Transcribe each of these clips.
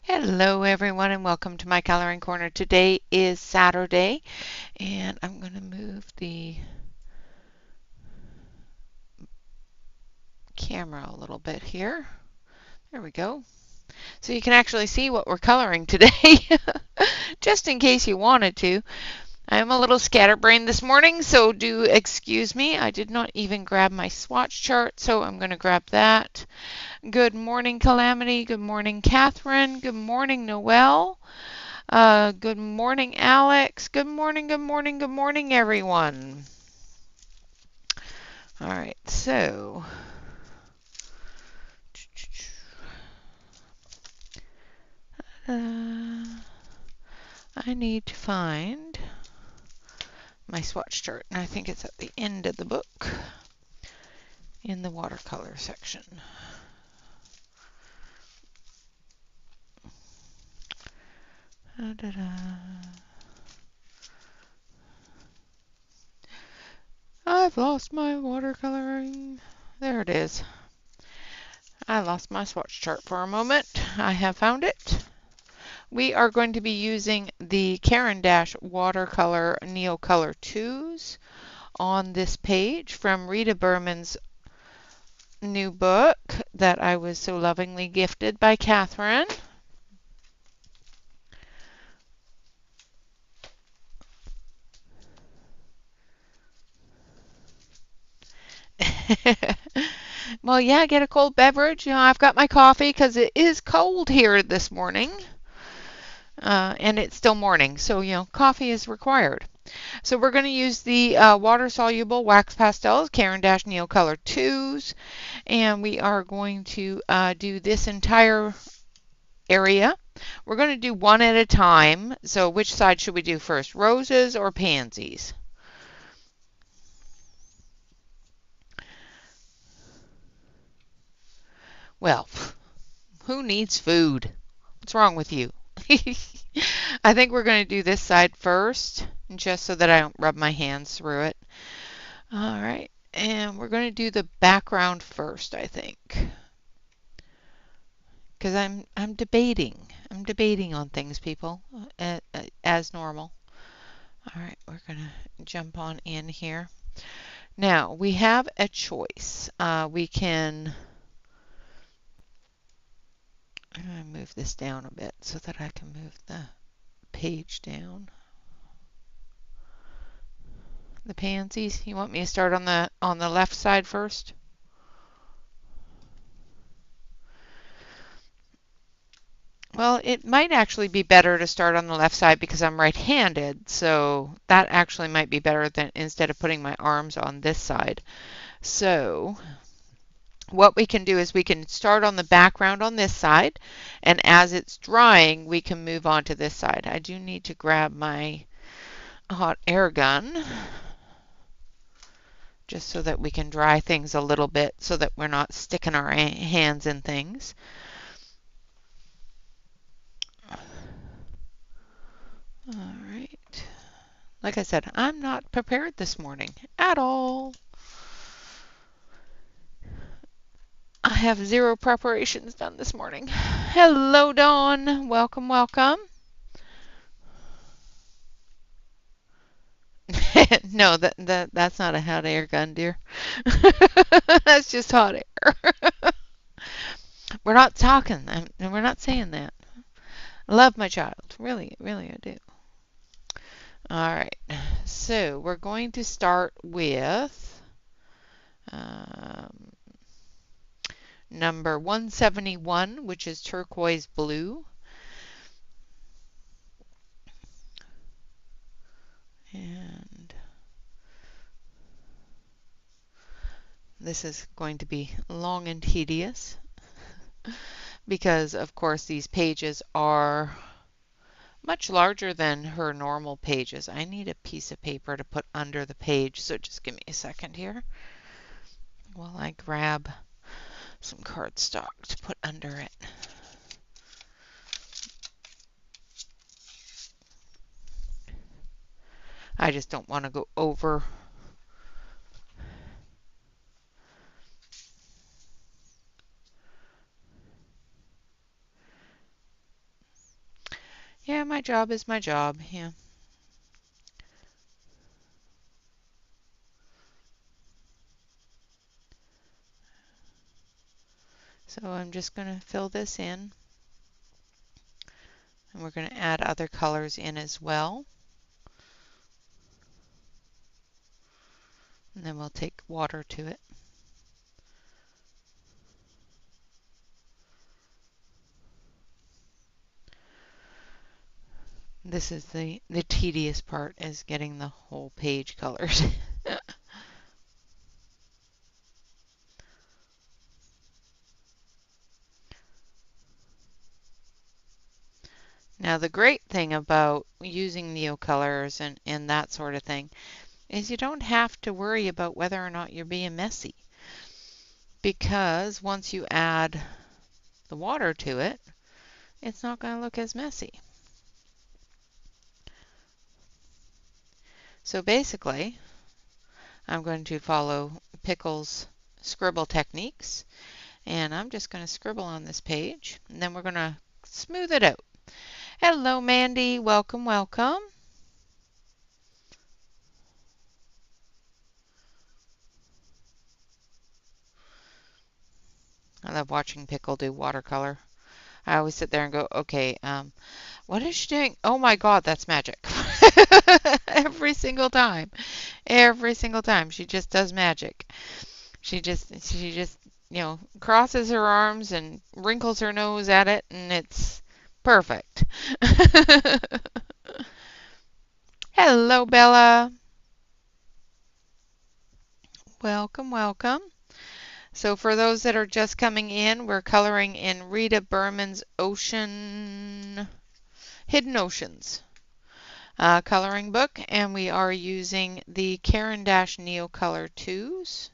Hello everyone and welcome to my coloring corner. Today is Saturday and I'm going to move the camera a little bit here. There we go. So you can actually see what we're coloring today, just in case you wanted to. I am a little scatterbrained this morning, so do excuse me. I did not even grab my swatch chart, so I'm going to grab that. Good morning, Calamity. Good morning, Catherine. Good morning, Noelle. Good morning, Alex. Good morning, good morning, good morning, everyone. All right, so I need to find my swatch chart, and I think it's at the end of the book in the watercolor section. I've lost my watercoloring. There it is. I lost my swatch chart for a moment. I have found it. We are going to be using the Caran Dach Watercolor Neo Color 2s on this page from Rita Berman's new book that I was so lovingly gifted by Catherine. Well, yeah, get a cold beverage. You know, I've got my coffee because it is cold here this morning. And it's still morning, so coffee is required. So we're going to use the water-soluble wax pastels, Caran Dach Neo Color 2s, and we are going to do this entire area. We're going to do one at a time. So which side should we do first, roses or pansies? Well, who needs food? What's wrong with you? I think we're going to do this side first, just so that I don't rub my hands through it. All right, and we're going to do the background first, I think, because I'm debating. I'm debating on things, people, as normal. All right, we're going to jump on in here. Now, we have a choice. We can move this down a bit so that I can move the page down. The pansies. You want me to start on the left side first? Well, it might actually be better to start on the left side because I'm right-handed, so that actually might be better than instead of putting my arms on this side. So what we can do is we can start on the background on this side, and as it's drying, we can move on to this side. I do need to grab my hot air gun just so that we can dry things a little bit so that we're not sticking our hands in things. All right. Like I said, I'm not prepared this morning at all. I have zero preparations done this morning. Hello, Dawn. Welcome, welcome. No, that's not a hot air gun, dear. That's just hot air. We're not talking, and we're not saying that. I love my child. Really, really, I do. All right. So we're going to start with um, number 171, which is turquoise blue. And this is going to be long and tedious because, of course, these pages are much larger than her normal pages. I need a piece of paper to put under the page, so just give me a second here while I grab some cardstock to put under it. I just don't want to go over Yeah, my job is my job. Yeah. So I'm just going to fill this in, and we're going to add other colors in as well. And then we'll take water to it. This is the tedious part, is getting the whole page colored. Now the great thing about using Neocolors and that sort of thing is you don't have to worry about whether or not you're being messy, because once you add the water to it, it's not going to look as messy. So basically, I'm going to follow Pickle's scribble techniques, and I'm just going to scribble on this page, and then we're going to smooth it out. Hello, Mandy. Welcome, welcome. I love watching Pickle do watercolor. I always sit there and go, okay, what is she doing? Oh my God, that's magic. Every single time. Every single time. She just does magic. She just, crosses her arms and wrinkles her nose at it, and it's perfect. Hello, Bella. Welcome, welcome. So for those that are just coming in, we're coloring in Rita Berman's Hidden Oceans coloring book, and we are using the Caran Dach Neo Color 2s.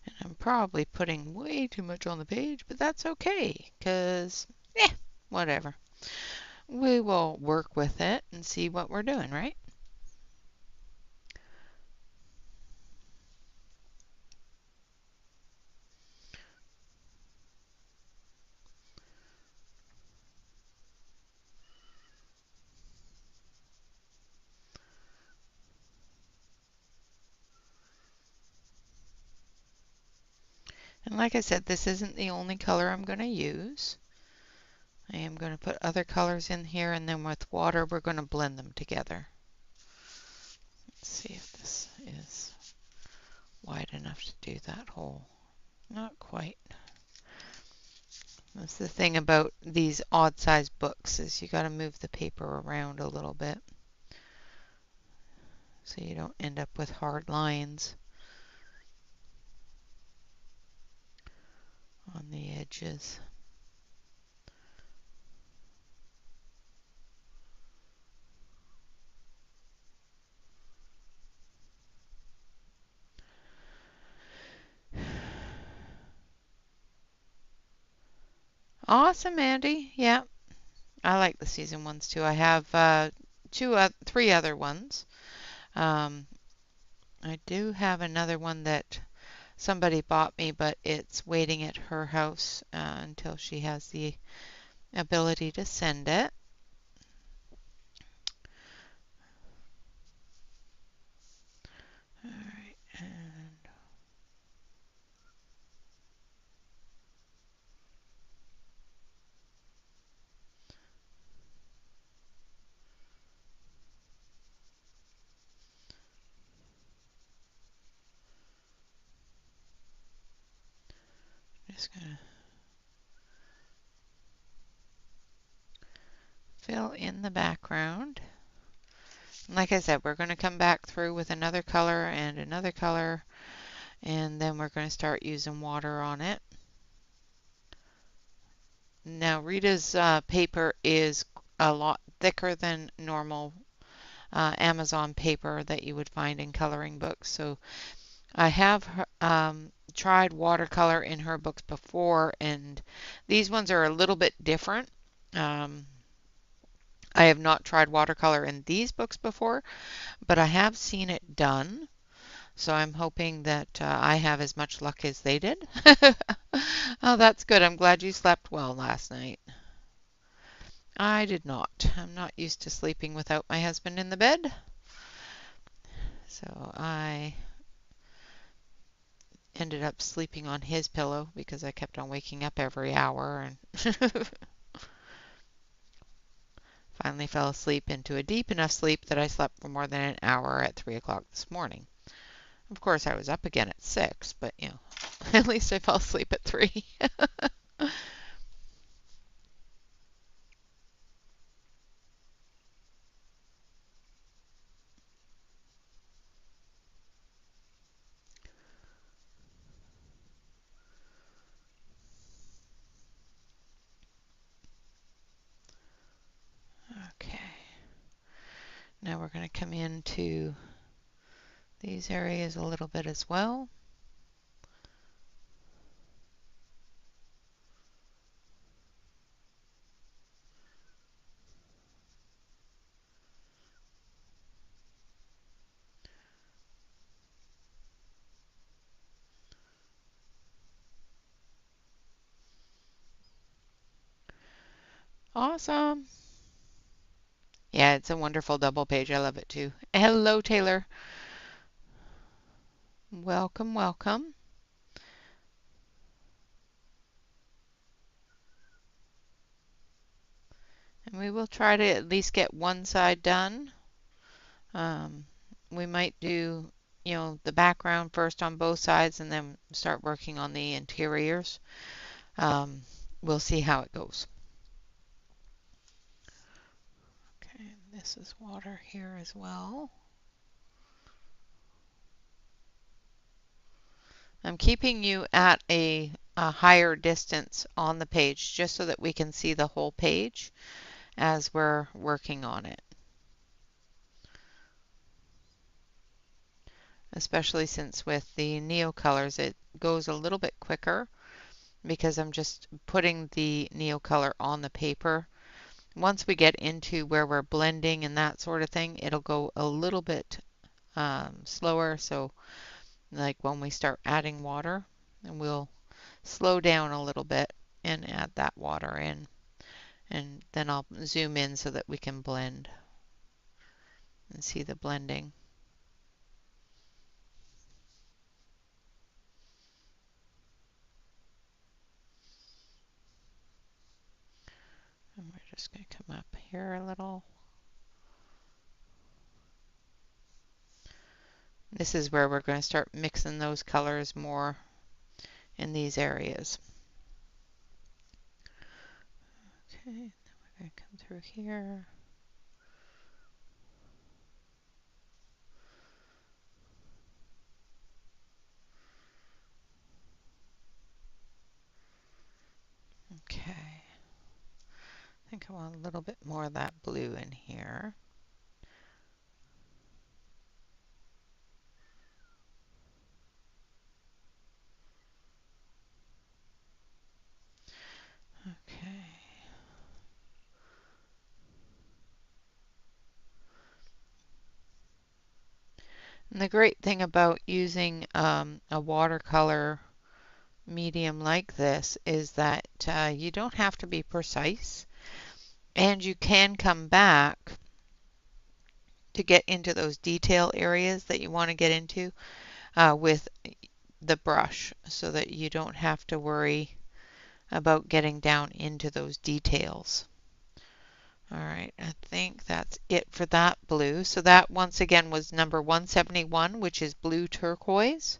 And I'm probably putting way too much on the page, but that's okay, because, whatever. We will work with it and see what we're doing, right? And like I said, this isn't the only color I'm going to use. I am going to put other colors in here, and then with water we're going to blend them together. Let's see if this is wide enough to do that hole. Not quite. That's the thing about these odd sized books, is you got to move the paper around a little bit so you don't end up with hard lines on the edges. Awesome, Andy. Yeah, I like the season ones too. I have three other ones. Um, I do have another one that somebody bought me, but it's waiting at her house until she has the ability to send it. All right, and just gonna fill in the background. And like I said, we're going to come back through with another color, and then we're going to start using water on it. Now, Rita's paper is a lot thicker than normal Amazon paper that you would find in coloring books. So I have tried watercolor in her books before, and these ones are a little bit different. Um, I have not tried watercolor in these books before, but I have seen it done. So I'm hoping that I have as much luck as they did. Oh, that's good. I'm glad you slept well last night. I did not. I'm not used to sleeping without my husband in the bed. So I ended up sleeping on his pillow because I kept on waking up every hour and finally fell asleep into a deep enough sleep that I slept for more than an hour at 3 o'clock this morning. Of course, I was up again at 6, but at least I fell asleep at 3. Okay, now we're going to come into these areas a little bit as well. Awesome. Yeah, it's a wonderful double page. I love it too. Hello, Taylor. Welcome, welcome. And we will try to at least get one side done. Um, we might do, the background first on both sides and then start working on the interiors. Um, we'll see how it goes. Okay, this is water here as well. I'm keeping you at a higher distance on the page just so that we can see the whole page as we're working on it. Especially since with the Neo colors it goes a little bit quicker because I'm just putting the Neo color on the paper. Once we get into where we're blending and that sort of thing, it'll go a little bit slower. So like when we start adding water, and we'll slow down a little bit and add that water in. And then I'll zoom in so that we can blend and see the blending. And we're just going to come up here a little. This is where we're going to start mixing those colors more in these areas. Okay, then we're going to come through here. Okay, I think I want a little bit more of that blue in here. Okay. And the great thing about using a watercolor medium like this is that you don't have to be precise, and you can come back to get into those detail areas that you want to get into with the brush so that you don't have to worry about getting down into those details. All right, I think that's it for that blue. So that once again was number 171, which is blue turquoise.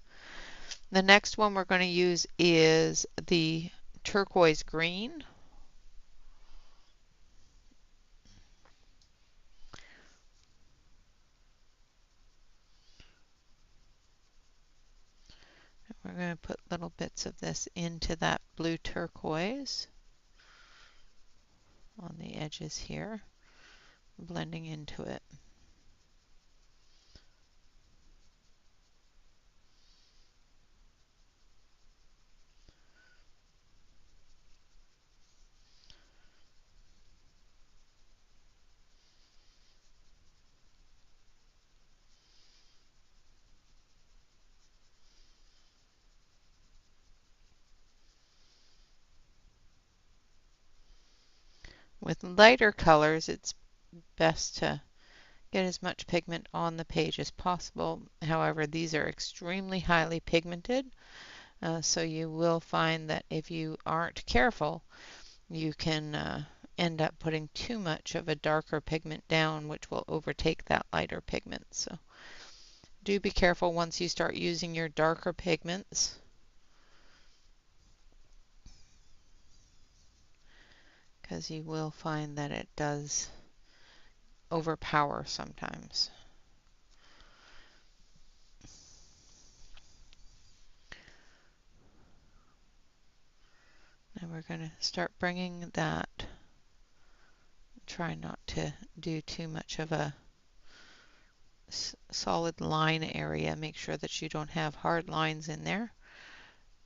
The next one we're going to use is the turquoise green. We're going to put little bits of this into that blue turquoise on the edges here, blending into it. With lighter colors, it's best to get as much pigment on the page as possible. However, these are extremely highly pigmented, so you will find that if you aren't careful, you can end up putting too much of a darker pigment down, which will overtake that lighter pigment. So do be careful once you start using your darker pigments, because you will find that it does overpower sometimes. Now we're going to start bringing that, try not to do too much of a solid line area. Make sure that you don't have hard lines in there,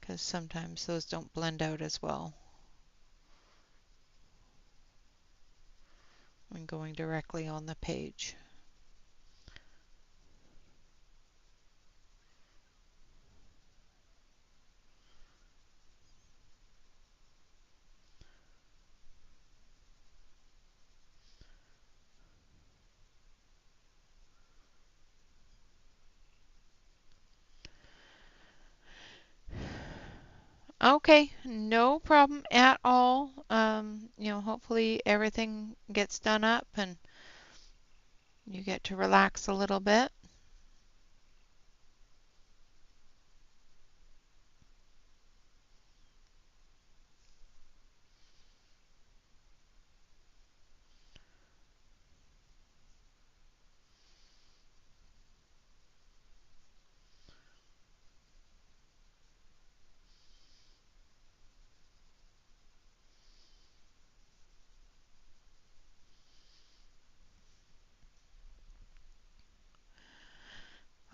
because sometimes those don't blend out as well when going directly on the page. Okay, no problem at all. Hopefully everything gets done up and you get to relax a little bit.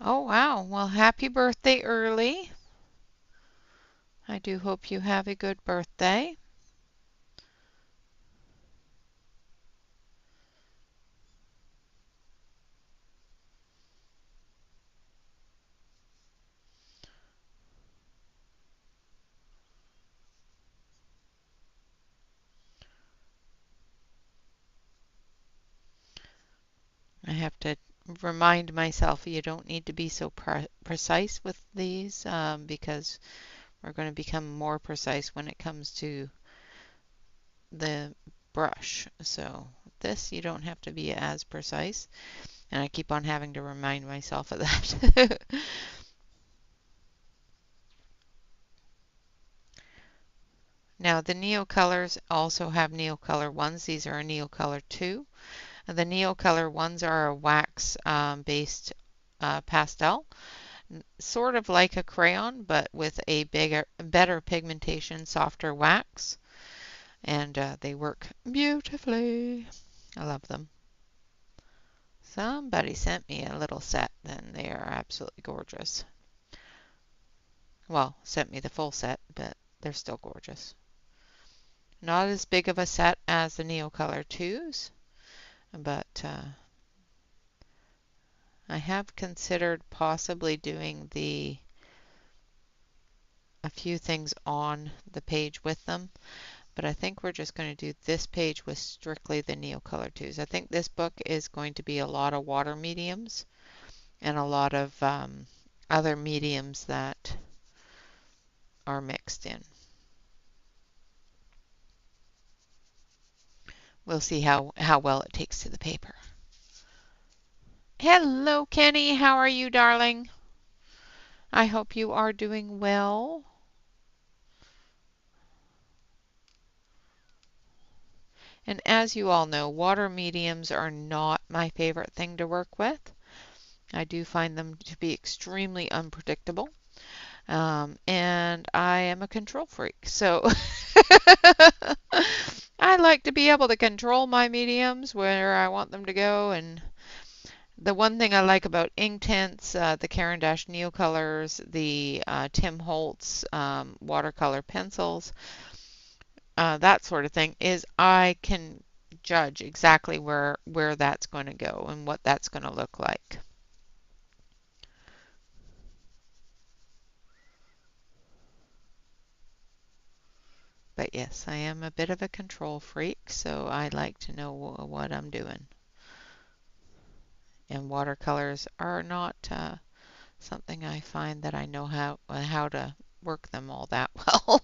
Oh, wow. Well, happy birthday early. I do hope you have a good birthday. I have to remind myself you don't need to be so precise with these, because we're going to become more precise when it comes to the brush. So this, you don't have to be as precise. And I keep on having to remind myself of that. Now the Neo colors also have Neo color ones. These are a Neo color 2. The Neo color ones are a wax based pastel, sort of like a crayon, but with a better pigmentation, softer wax. And they work beautifully. I love them. Somebody sent me a little set, and they are absolutely gorgeous. Well, sent me the full set, but they're still gorgeous. Not as big of a set as the Neo Color 2s, but I have considered possibly doing a few things on the page with them, but I think we're just going to do this page with strictly the Neo Color 2s. I think this book is going to be a lot of water mediums and a lot of other mediums that are mixed in. We'll see how well it takes to the paper. Hello, Kenny. How are you, darling? I hope you are doing well. And as you all know, water mediums are not my favorite thing to work with. I do find them to be extremely unpredictable. And I am a control freak. So I like to be able to control my mediums where I want them to go. And the one thing I like about Inktense, the Caran Dach Neo colors, the Tim Holtz watercolor pencils, that sort of thing, is I can judge exactly where that's going to go and what that's going to look like. But yes, I am a bit of a control freak, so I like to know what I'm doing. And watercolors are not something I find that I know how to work them all that well.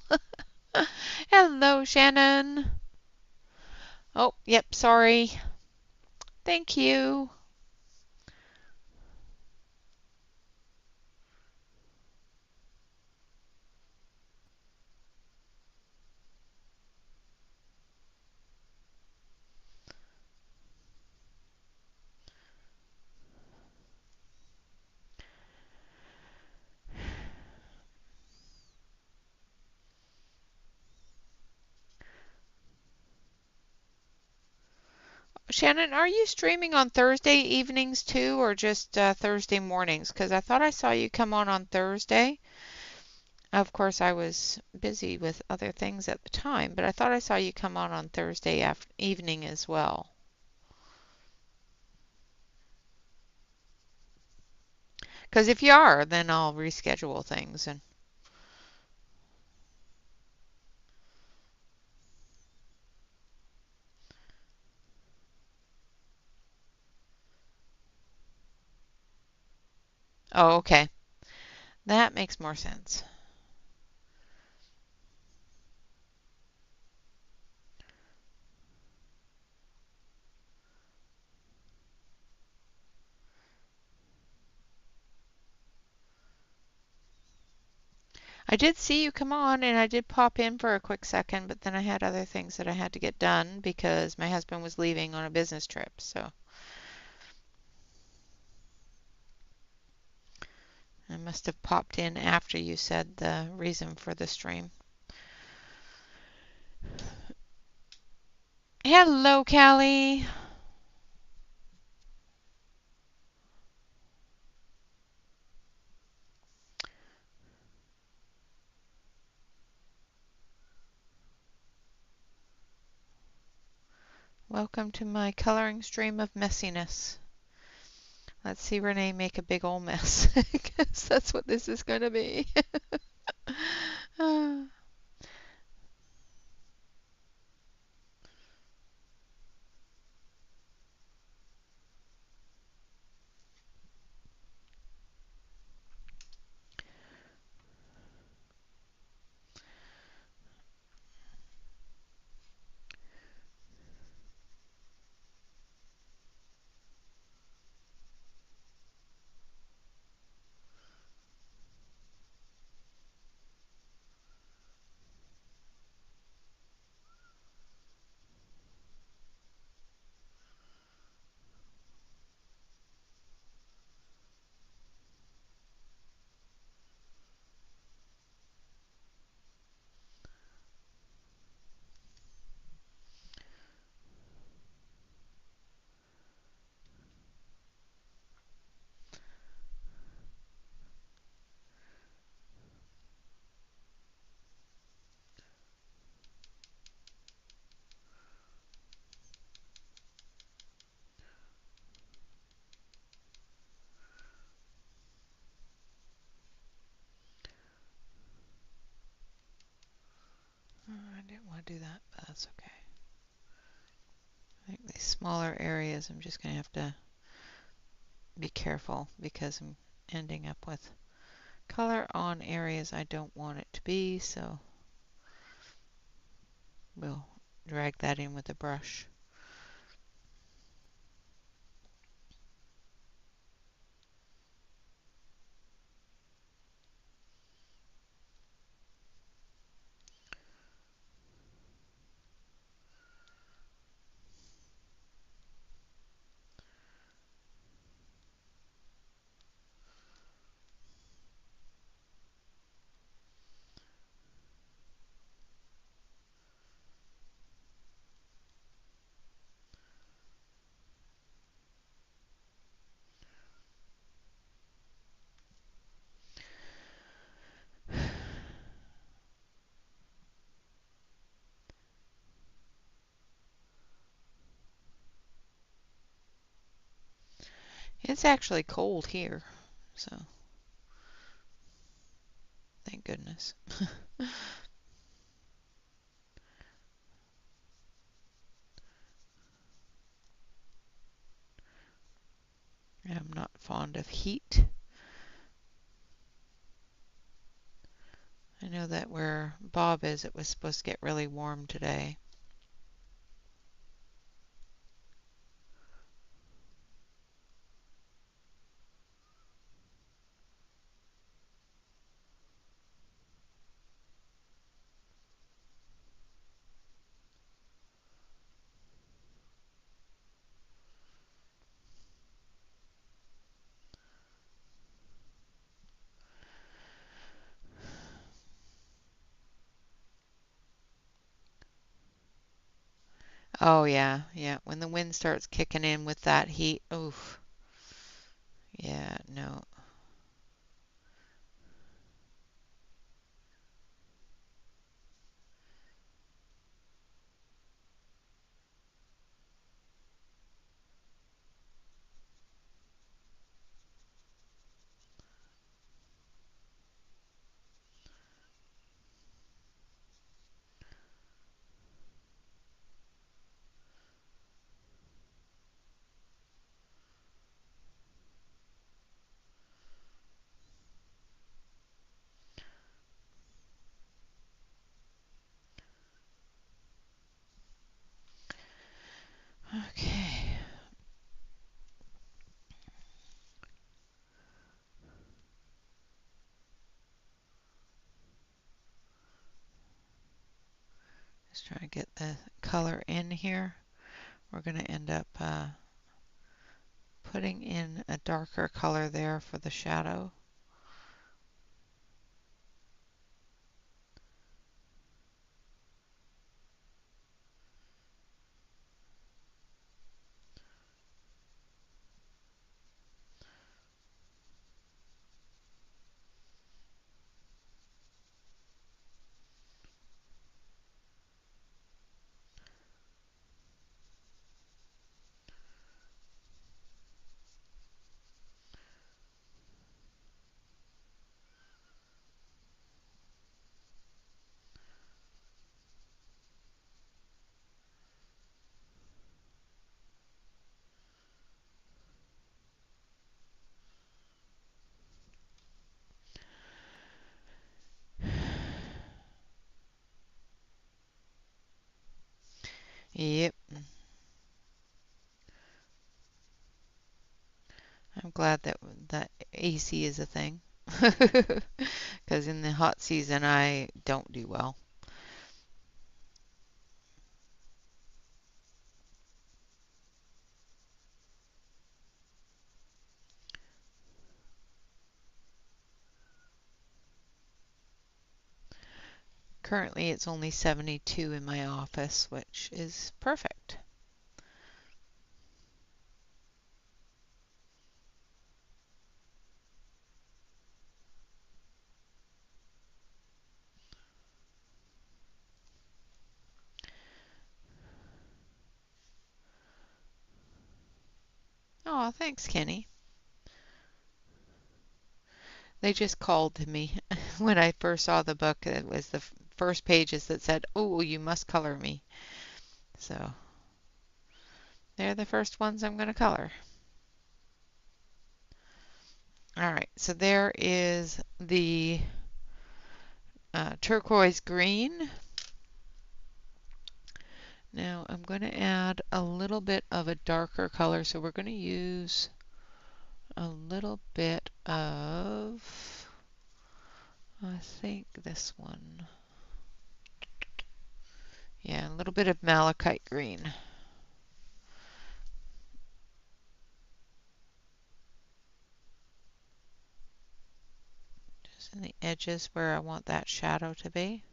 Hello, Shannon. Oh, yep, sorry. Thank you. Shannon, are you streaming on Thursday evenings too, or just Thursday mornings? Because I thought I saw you come on Thursday. Of course, I was busy with other things at the time, but I thought I saw you come on Thursday evening as well. Because if you are, then I'll reschedule things. And oh, okay, that makes more sense. I did see you come on, and I did pop in for a quick second, but then I had other things that I had to get done because my husband was leaving on a business trip. So I must have popped in after you said the reason for the stream. Hello, Callie. Welcome to my coloring stream of messiness. Let's see Rene make a big old mess, because that's what this is going to be. I didn't want to do that, but that's okay. I think these smaller areas, I'm just going to have to be careful because I'm ending up with color on areas I don't want it to be, so we'll drag that in with a brush. It's actually cold here, so thank goodness. I'm not fond of heat. I know that where Bob is, it was supposed to get really warm today. Oh yeah, yeah. When the wind starts kicking in with that heat, oof. Yeah, no. Okay. Just trying to get the color in here. We're going to end up putting in a darker color there for the shadow. Yep. I'm glad that AC is a thing. Because in the hot season, I don't do well. Currently, it's only 72 in my office, which is perfect. Oh, thanks, Kenny. They just called to me when I first saw the book. It was the first pages that said, "Oh, you must color me." So they're the first ones I'm going to color. All right, so there is the turquoise green. Now I'm going to add a little bit of a darker color, so we're going to use a little bit of, I think this one. Yeah, a little bit of malachite green. Just in the edges where I want that shadow to be.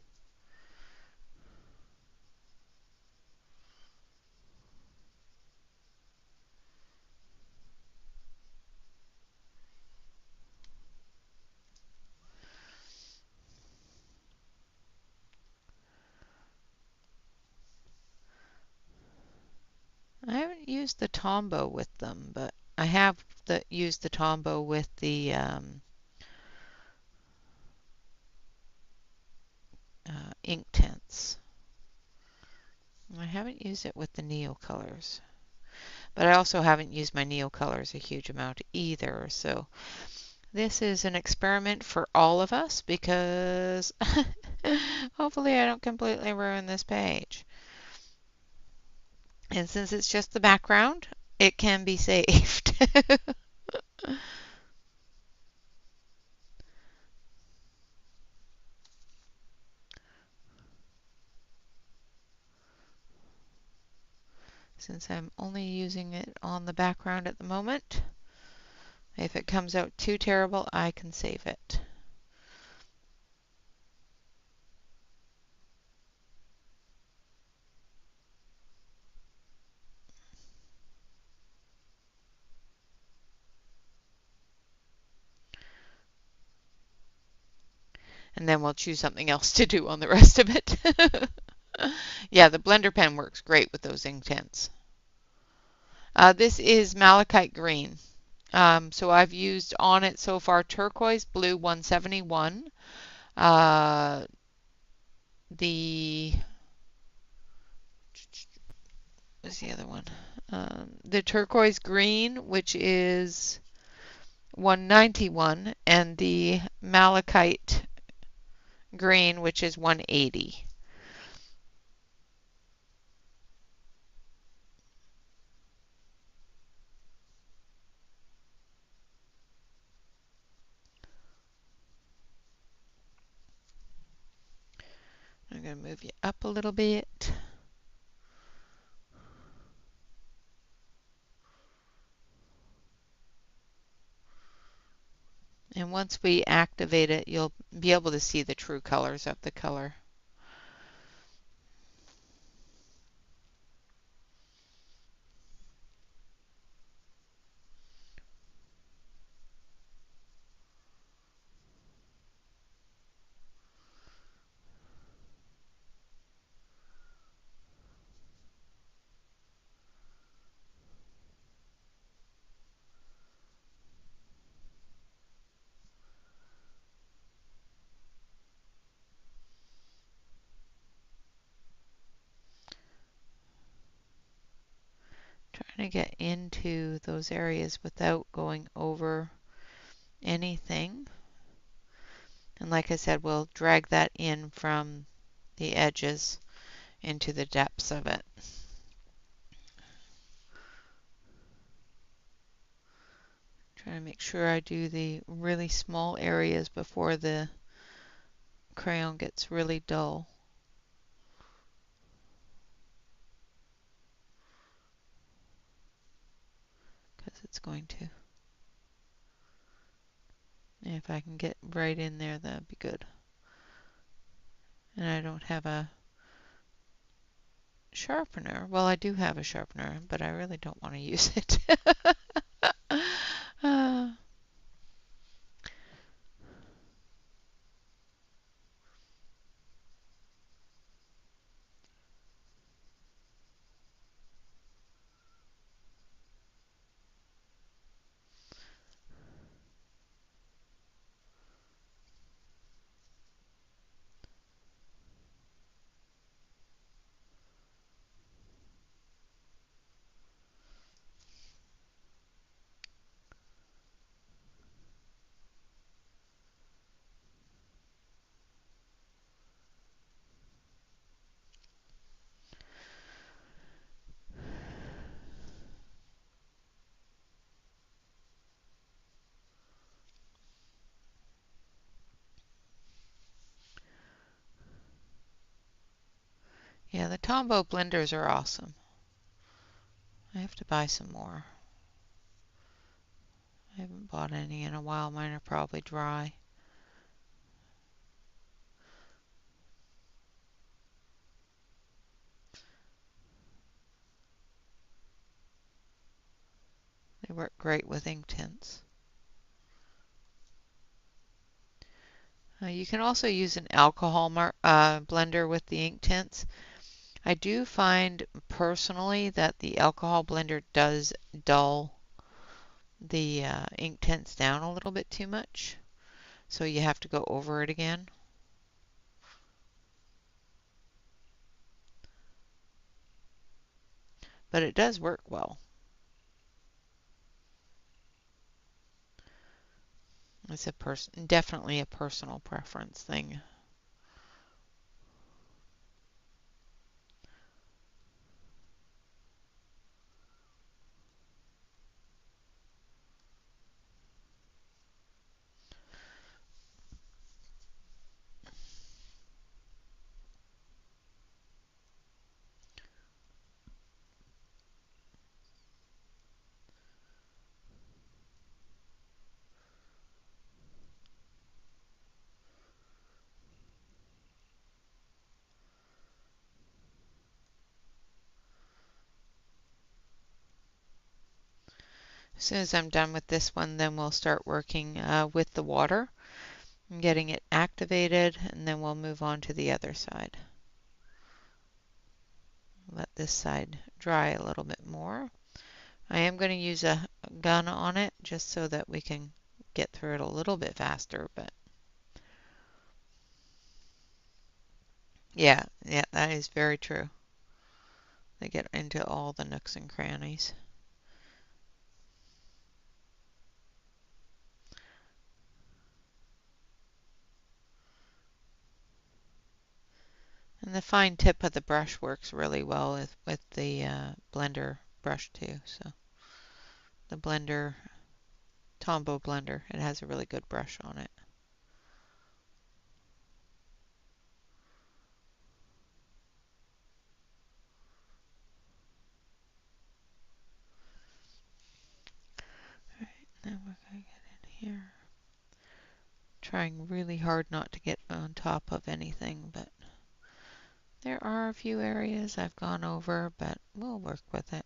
I haven't used the Tombow with them, but I have used the Tombow with the ink tints. I haven't used it with the Neo colors. But I also haven't used my Neo colors a huge amount either. So this is an experiment for all of us because hopefully I don't completely ruin this page. And since it's just the background, it can be saved. Since I'm only using it on the background at the moment, if it comes out too terrible, I can save it. And then we'll choose something else to do on the rest of it. Yeah, the blender pen works great with those ink tints. This is malachite green. So I've used on it so far turquoise blue 171, the what's the other one? The turquoise green, which is 191, and the malachite green, which is 180. I'm going to move you up a little bit. And once we activate it, you'll be able to see the true colors of the color. Trying to get into those areas without going over anything. And like I said, we'll drag that in from the edges into the depths of it. Trying to make sure I do the really small areas before the crayon gets really dull. Because it's going to. And if I can get right in there, that'd be good. And I don't have a sharpener. Well, I do have a sharpener, but I really don't want to use it. Yeah, the Tombow blenders are awesome. I have to buy some more. I haven't bought any in a while. Mine are probably dry. They work great with ink tints. You can also use an alcohol blender with the ink tints. I do find personally that the alcohol blender does dull the ink tints down a little bit too much. So you have to go over it again. But it does work well. It's definitely a personal preference thing. As soon as I'm done with this one, then we'll start working with the water and getting it activated, and then we'll move on to the other side. Let this side dry a little bit more. I am going to use a gun on it just so that we can get through it a little bit faster, but yeah, that is very true. They get into all the nooks and crannies. And the fine tip of the brush works really well with the blender brush too. So the blender, Tombow blender, it has a really good brush on it. Alright, then we're going to get in here. Trying really hard not to get on top of anything, but there are a few areas I've gone over, but we'll work with it.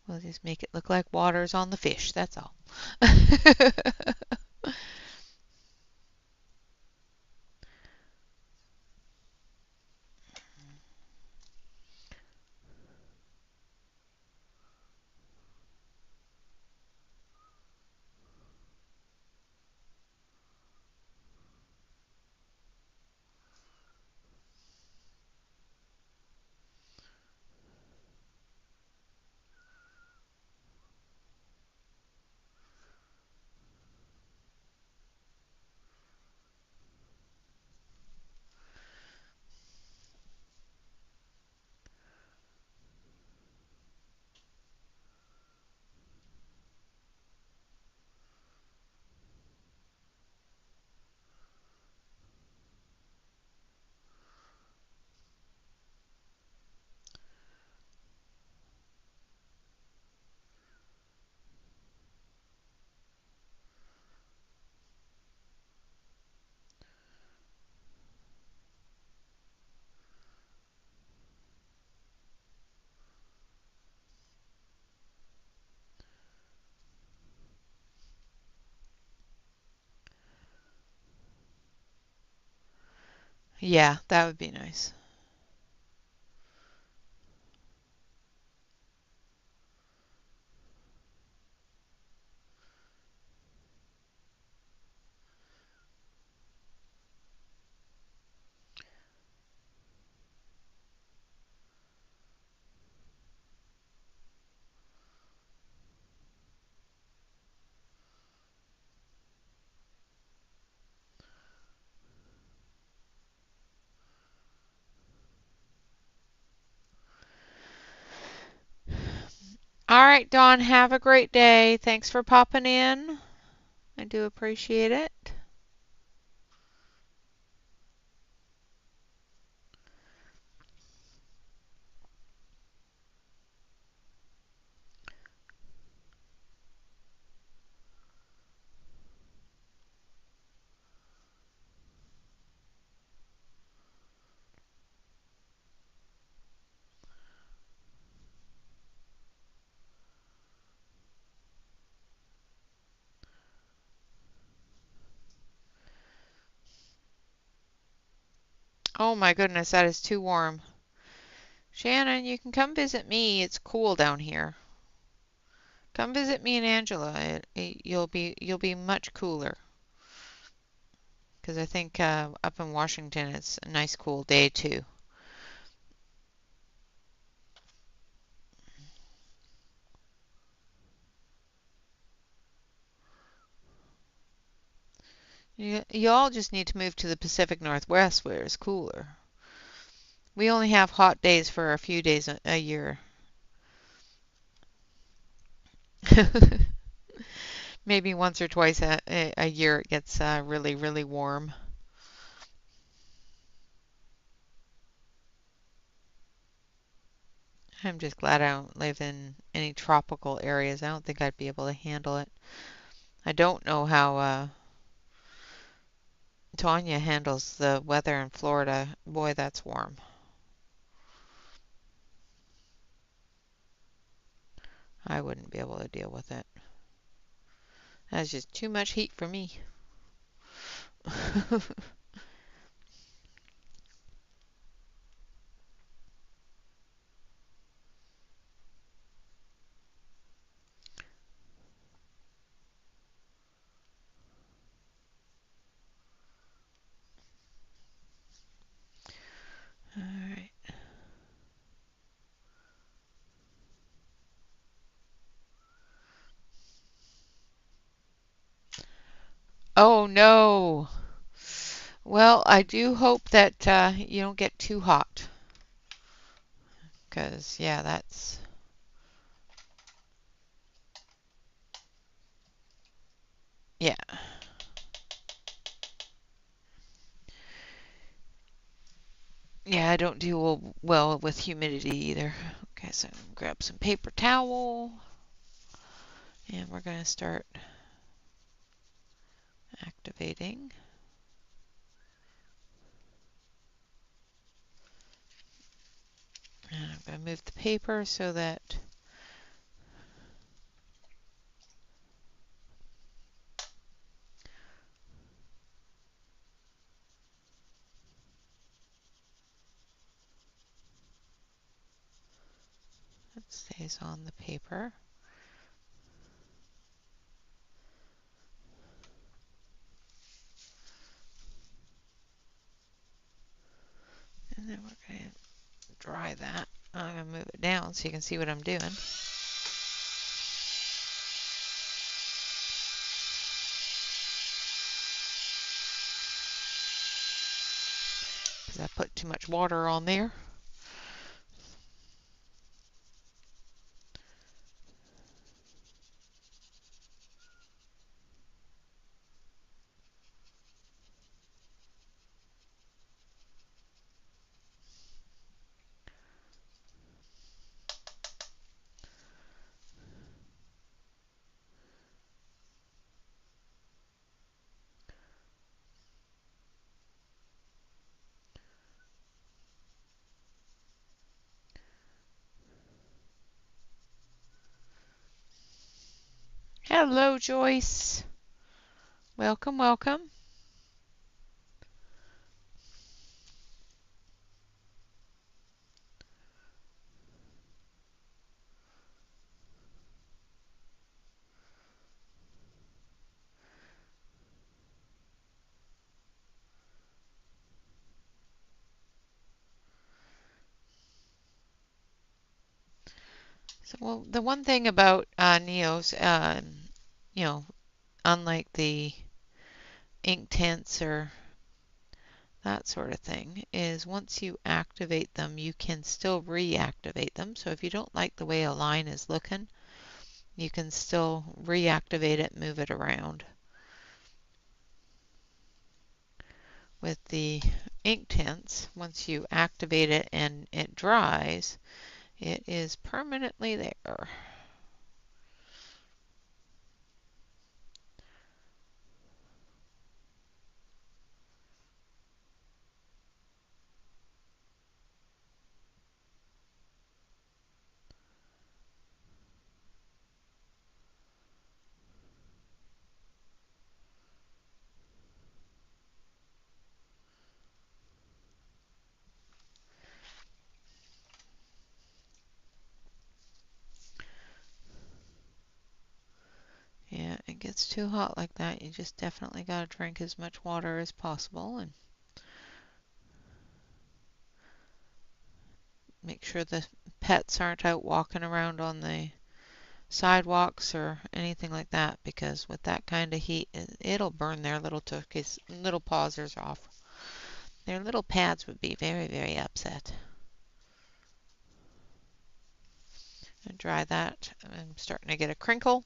We'll just make it look like water's on the fish, that's all. Yeah, that would be nice. All right, Dawn, have a great day. Thanks for popping in. I do appreciate it. Oh my goodness, that is too warm. Shannon, you can come visit me. It's cool down here. Come visit me and Angela. You'll be much cooler. Because I think up in Washington it's a nice cool day too. You all just need to move to the Pacific Northwest where it's cooler. We only have hot days for a few days a year. Maybe once or twice a year it gets really, really warm. I'm just glad I don't live in any tropical areas. I don't think I'd be able to handle it. I don't know how Tanya handles the weather in Florida. Boy, that's warm. I wouldn't be able to deal with it. That's just too much heat for me. All right. Oh no. Well, I do hope that you don't get too hot. Because, yeah, that's. Yeah. Yeah, I don't do well with humidity either. Okay, so grab some paper towel. And we're going to start activating. And I'm going to move the paper so that it stays on the paper. And then we're going to dry that. I'm going to move it down so you can see what I'm doing. Because I put too much water on there. Hello, Joyce. Welcome, welcome. So, well, the one thing about Neos, you know, unlike the ink tints or that sort of thing, is once you activate them, you can still reactivate them. So if you don't like the way a line is looking, you can still reactivate it, move it around. With the ink tints, once you activate it and it dries, it is permanently there. gets too hot like that, you just definitely got to drink as much water as possible and make sure the pets aren't out walking around on the sidewalks or anything like that, because with that kind of heat, it'll burn their little little paws off. Their little pads would be very, very upset. And dry that. I'm starting to get a crinkle.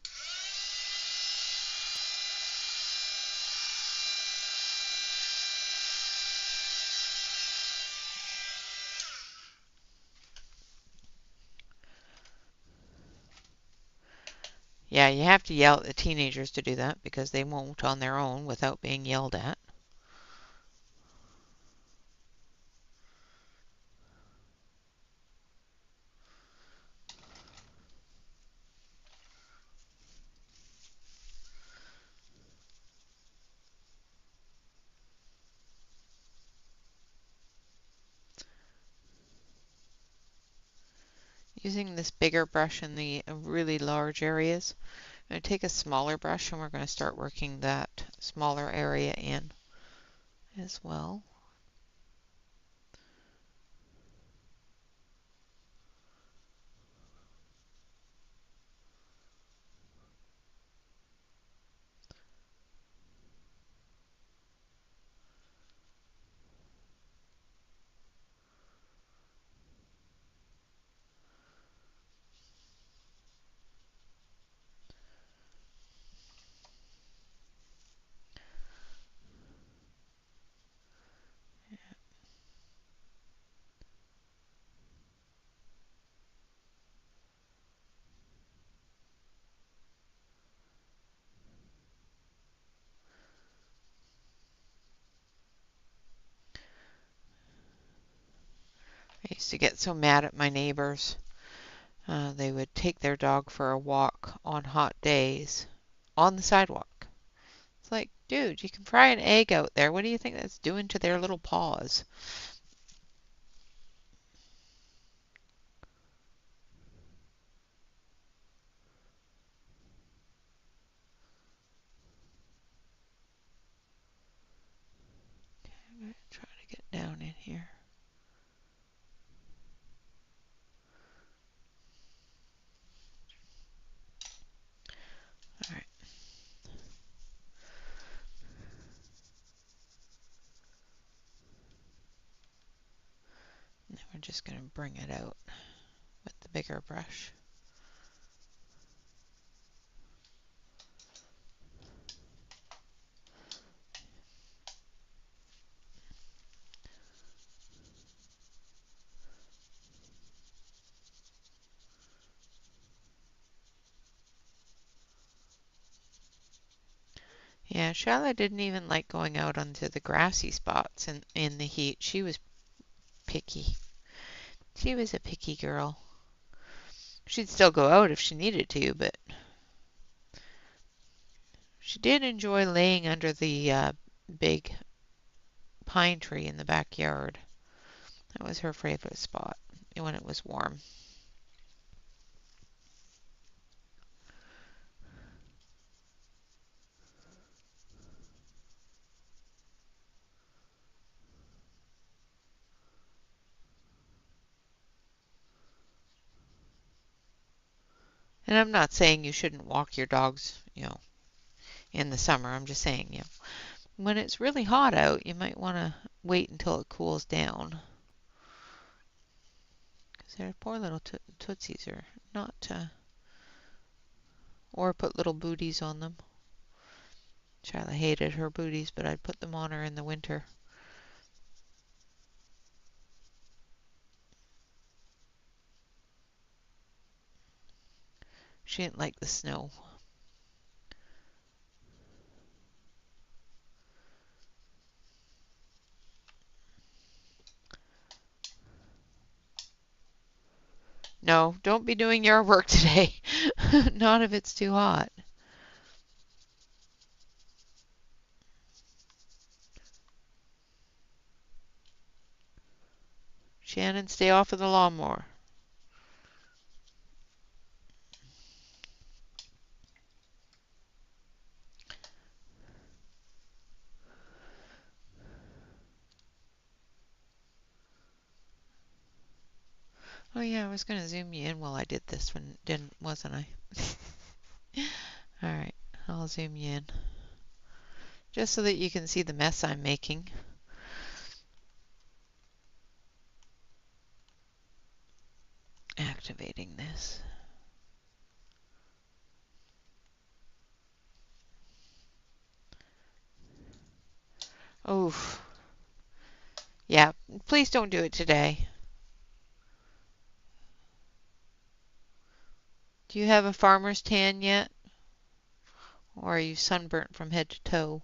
Yeah, you have to yell at the teenagers to do that because they won't on their own without being yelled at. Using this bigger brush in the really large areas, I'm going to take a smaller brush and we're going to start working that smaller area in as well. I used to get so mad at my neighbors. They would take their dog for a walk on hot days on the sidewalk. It's like, dude, you can fry an egg out there. What do you think that's doing to their little paws? I'm going to try to get down in here. All right. Now we're just going to bring it out with the bigger brush. Yeah, Charlotte didn't even like going out onto the grassy spots in the heat. She was picky. She was a picky girl. She'd still go out if she needed to, but she did enjoy laying under the big pine tree in the backyard. That was her favorite spot when it was warm. And I'm not saying you shouldn't walk your dogs, in the summer. I'm just saying, when it's really hot out, you might want to wait until it cools down. Because their poor little tootsies are not, or put little booties on them. Charlotte hated her booties, but I'd put them on her in the winter. She didn't like the snow. No, don't be doing your work today. Not if it's too hot. Shannon, stay off of the lawnmower. Oh yeah, I was going to zoom you in while I did this one, wasn't I? All right, I'll zoom you in just so that you can see the mess I'm making. Activating this. Oh, yeah, please don't do it today. Do you have a farmer's tan yet? Or are you sunburnt from head to toe?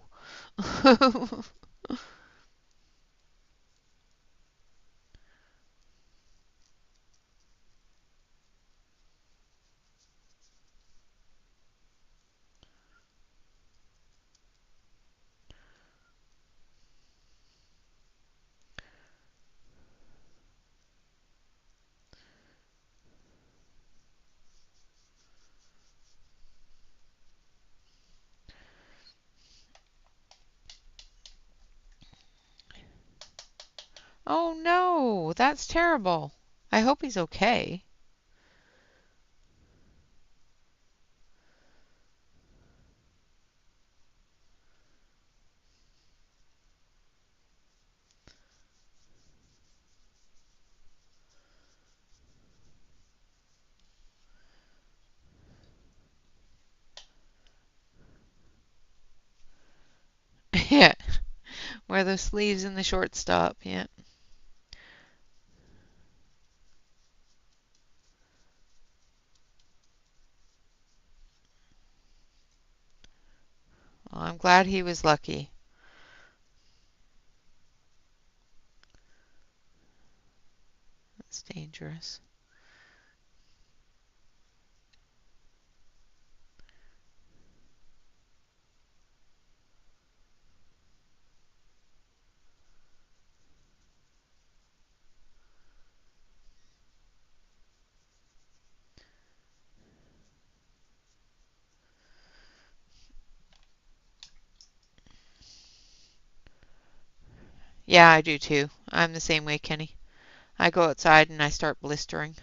Oh no, that's terrible. I hope he's okay. Yeah, wear those sleeves in the shortstop. Yeah. Well, I'm glad he was lucky. That's dangerous. Yeah, I do too. I'm the same way, Kenny. I go outside and I start blistering.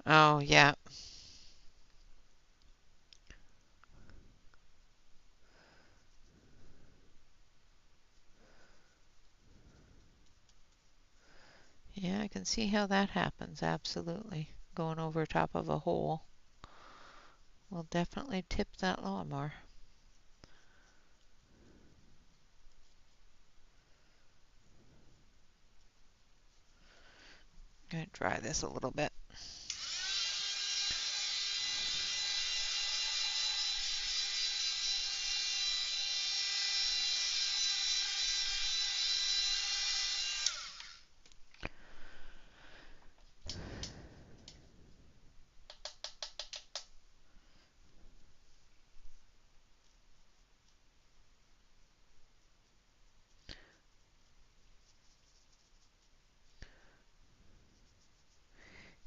Oh, yeah. Yeah, I can see how that happens. Absolutely. Going over top of a hole will definitely tip that lawnmower. I'm going to dry this a little bit.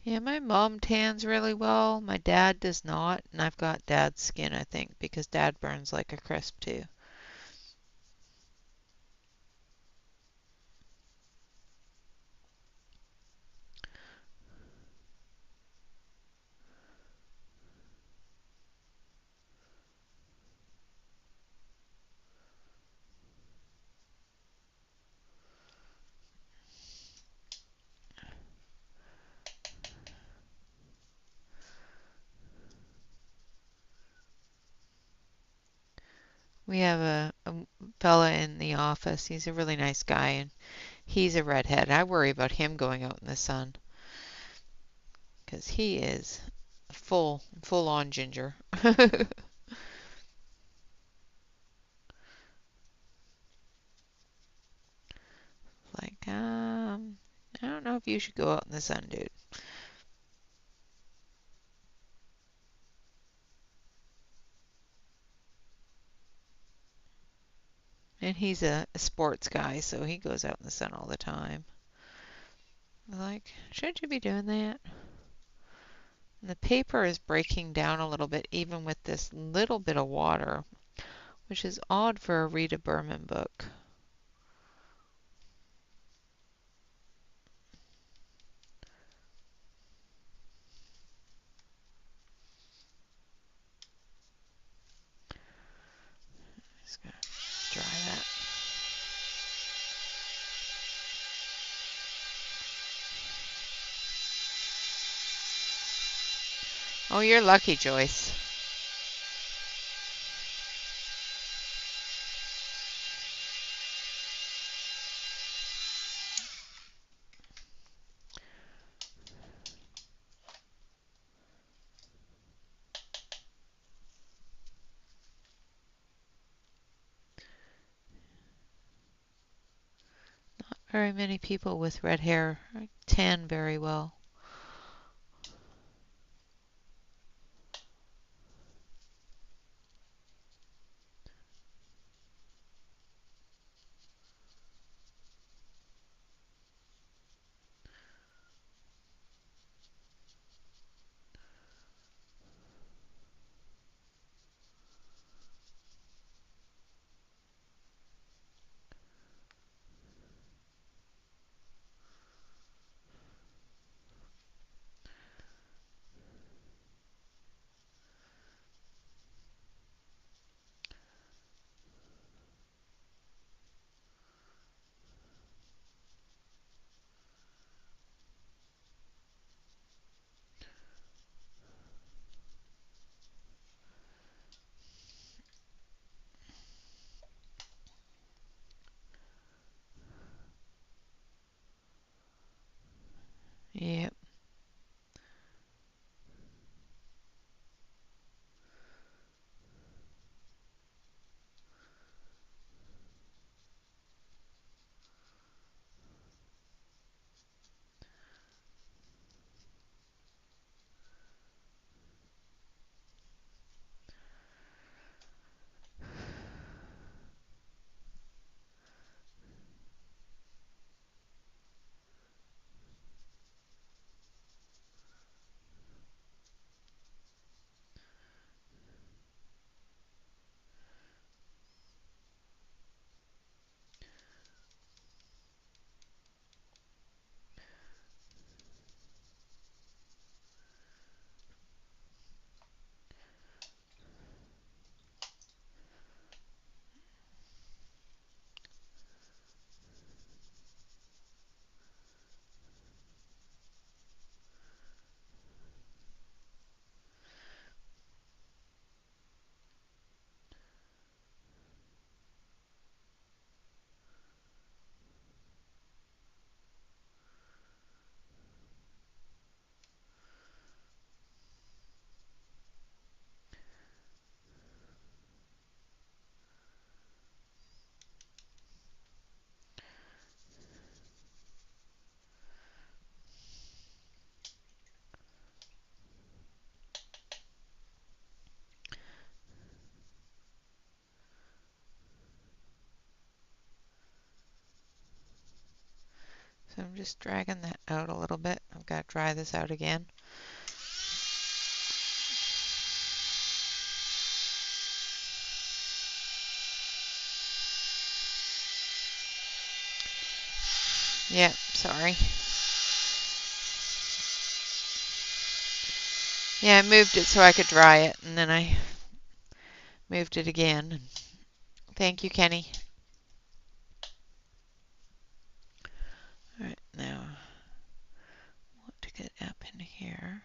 Yeah, my mom tans really well. My dad does not, and I've got dad's skin, I think, because dad burns like a crisp too. We have a fella in the office. He's a really nice guy, and he's a redhead. I worry about him going out in the sun because he is full on ginger. Like, I don't know if you should go out in the sun, dude. And he's a sports guy, so he goes out in the sun all the time. Like, should you be doing that? The paper is breaking down a little bit even with this little bit of water, which is odd for a Rita Berman book. Just gonna dry that. Oh, you're lucky, Joyce. Very many people with red hair tan very well. Yep. So I'm just dragging that out a little bit. I've got to dry this out again. Yeah, sorry. Yeah, I moved it so I could dry it, and then I moved it again. Thank you, Kenny. All right, now I want to get up in here.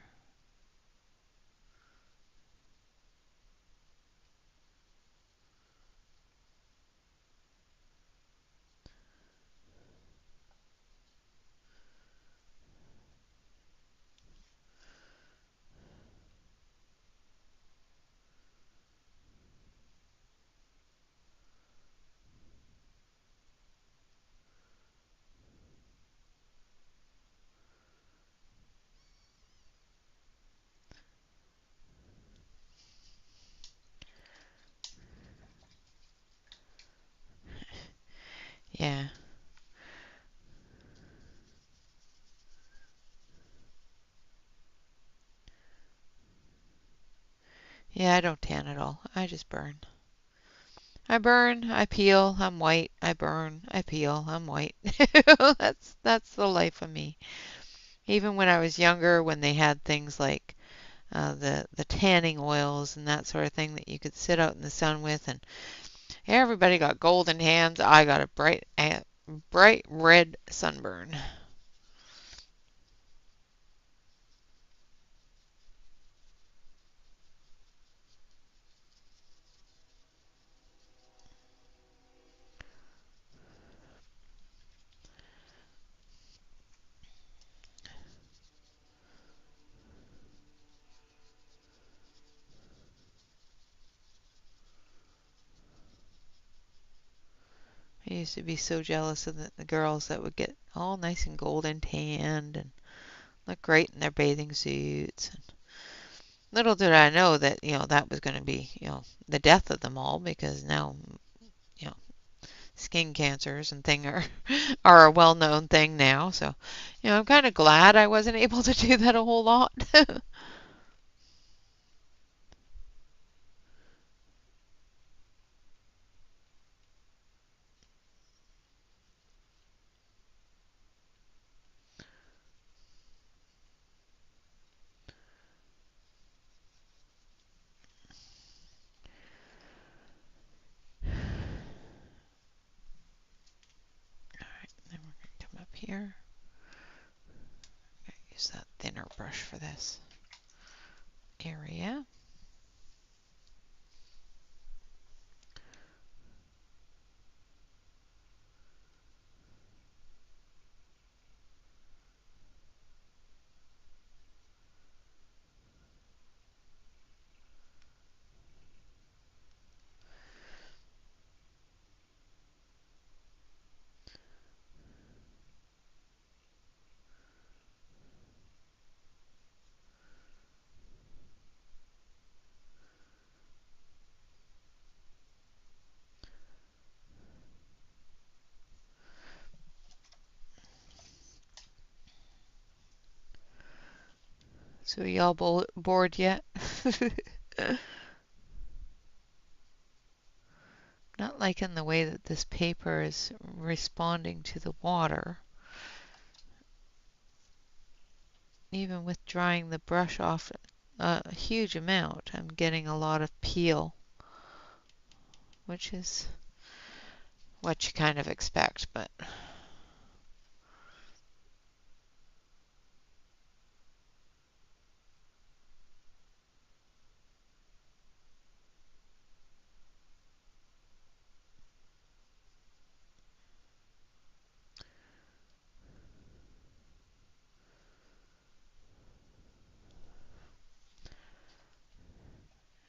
Yeah. Yeah, I don't tan at all. I just burn. I burn, I peel, I'm white. I burn, I peel, I'm white. That's the life of me. Even when I was younger, when they had things like the tanning oils and that sort of thing that you could sit out in the sun with, and everybody got golden hands. I got a bright red sunburn. I used to be so jealous of the girls that would get all nice and golden tanned and look great in their bathing suits. And little did I know that, that was going to be, the death of them all, because now, you know, skin cancers and thing are a well-known thing now. So, I'm kind of glad I wasn't able to do that a whole lot. Then we're going to come up here. Use that thinner brush for this area. So y'all bored yet? Not liking the way that this paper is responding to the water. Even with drying the brush off a huge amount, I'm getting a lot of peel, which is what you kind of expect, but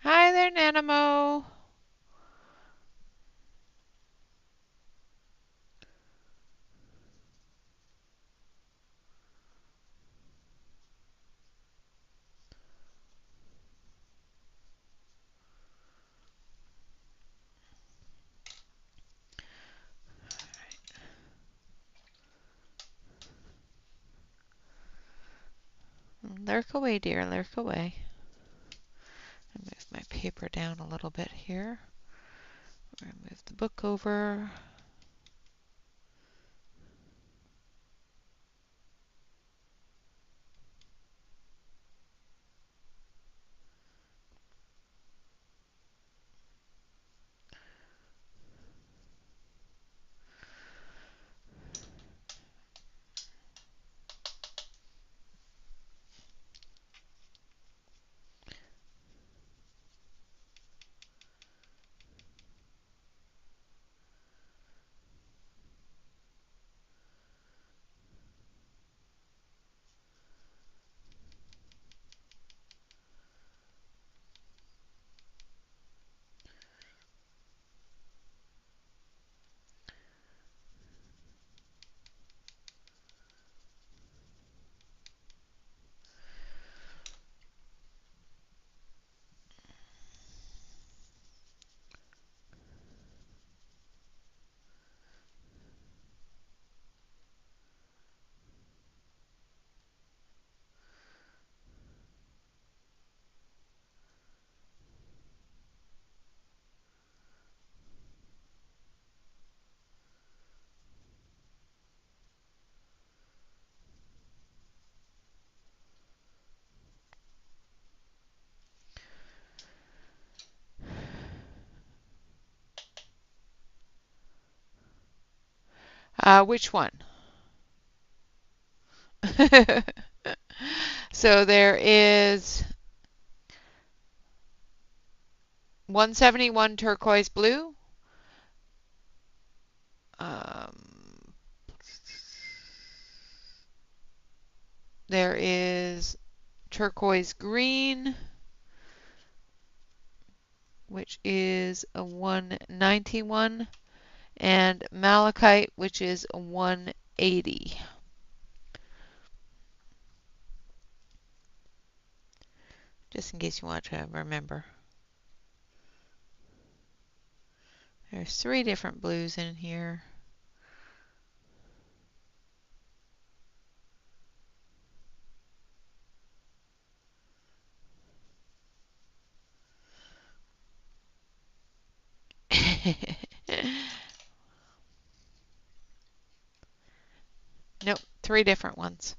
hi there, Nanamo. Lurk away, dear, lurk away. I move my paper down a little bit here. I move the book over. Which one? So there is 171 turquoise blue. Um, there is turquoise green, which is a 191, and malachite, which is a 180. Just in case you want to remember. There's 3 different blues in here. Nope, 3 different ones.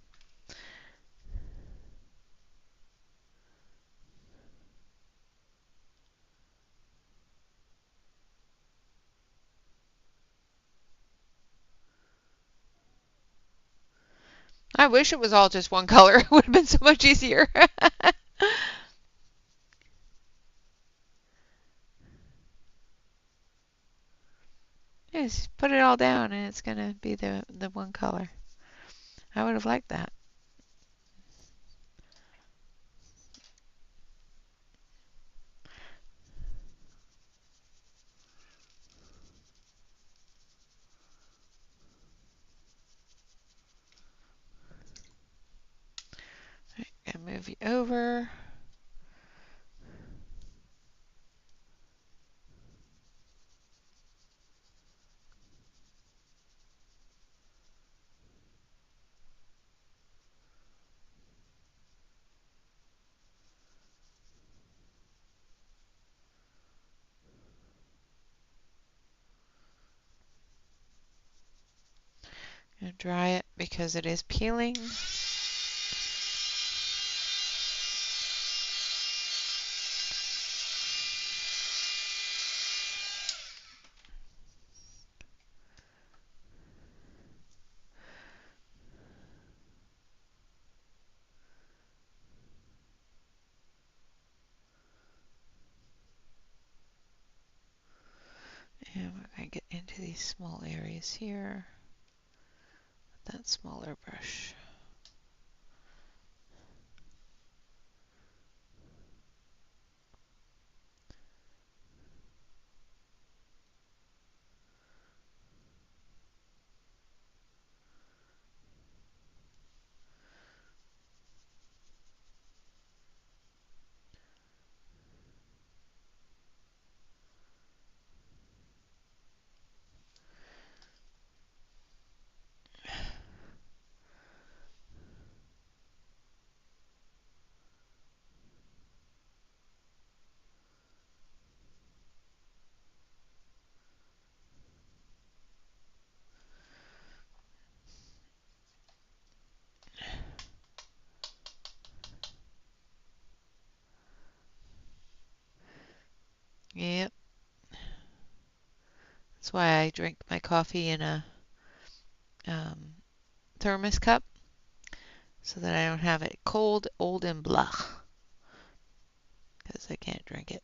I wish it was all just one color. It would have been so much easier. Just put it all down and it's going to be the one color. I would have liked that. And move you over. And dry it because it is peeling. And we're going to get into these small areas here with that smaller brush. Yep. That's why I drink my coffee in a thermos cup so that I don't have it cold, old, and blah because I can't drink it.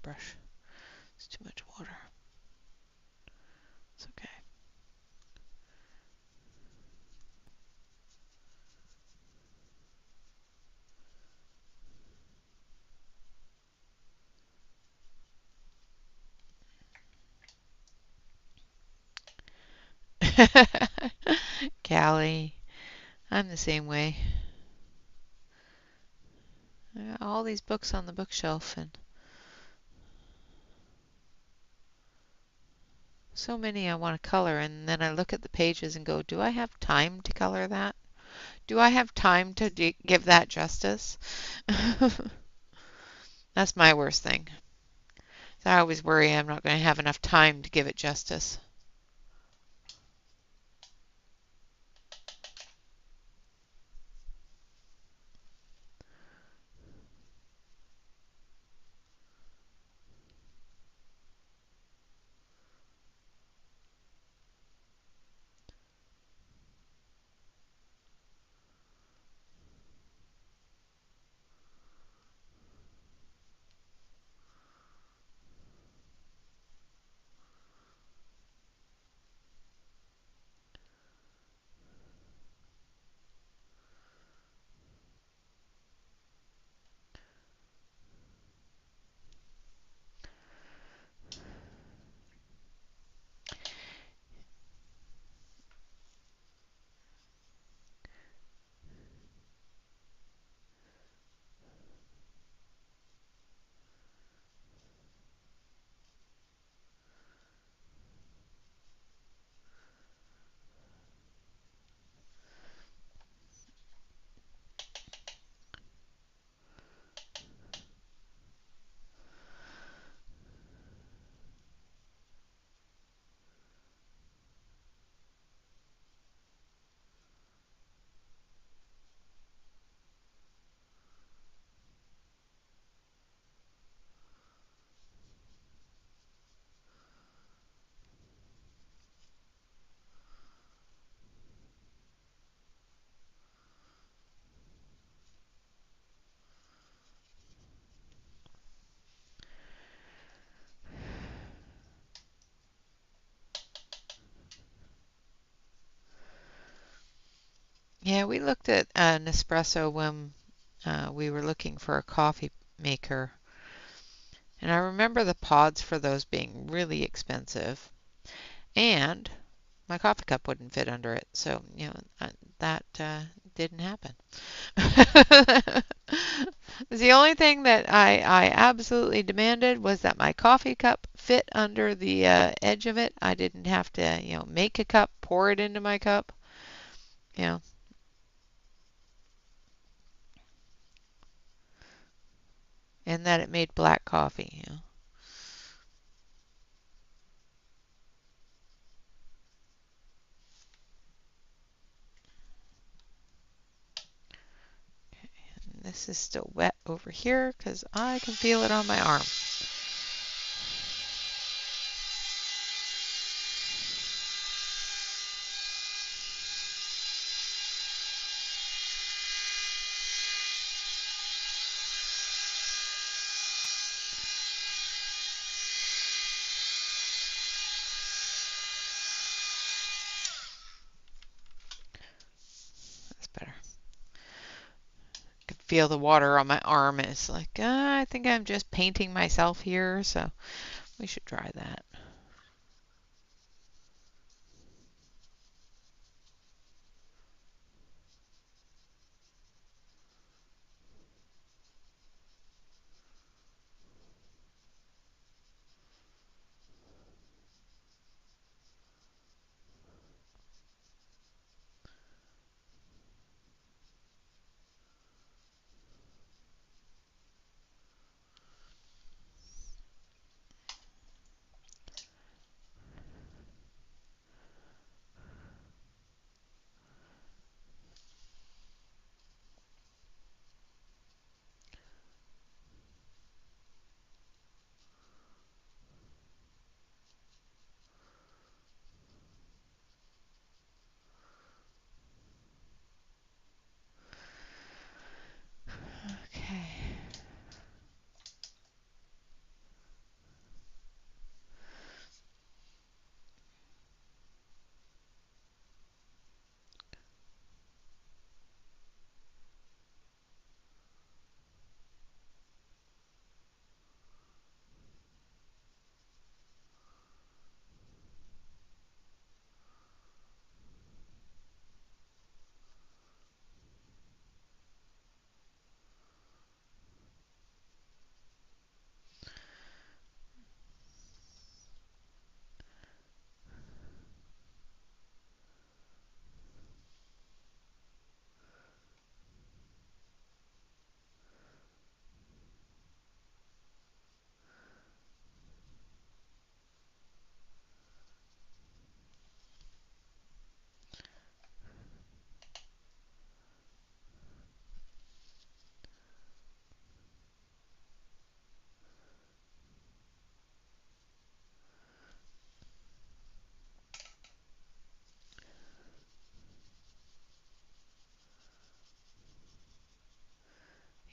toothbrush. It's too much water. It's okay. Callie, I'm the same way. I got all these books on the bookshelf and so many I want to color, and then I look at the pages and go, do I have time to color that? Do I have time to give that justice? That's my worst thing. So I always worry I'm not going to have enough time to give it justice. Yeah, we looked at Nespresso when we were looking for a coffee maker. And I remember the pods for those being really expensive. And my coffee cup wouldn't fit under it. So, that didn't happen. The only thing that I absolutely demanded was that my coffee cup fit under the edge of it. I didn't have to, make a cup, pour it into my cup, you know, and that it made black coffee. And this is still wet over here because I can feel it on my arm. That's better. I can feel the water on my arm. It's like, I think I'm just painting myself here, so we should try that.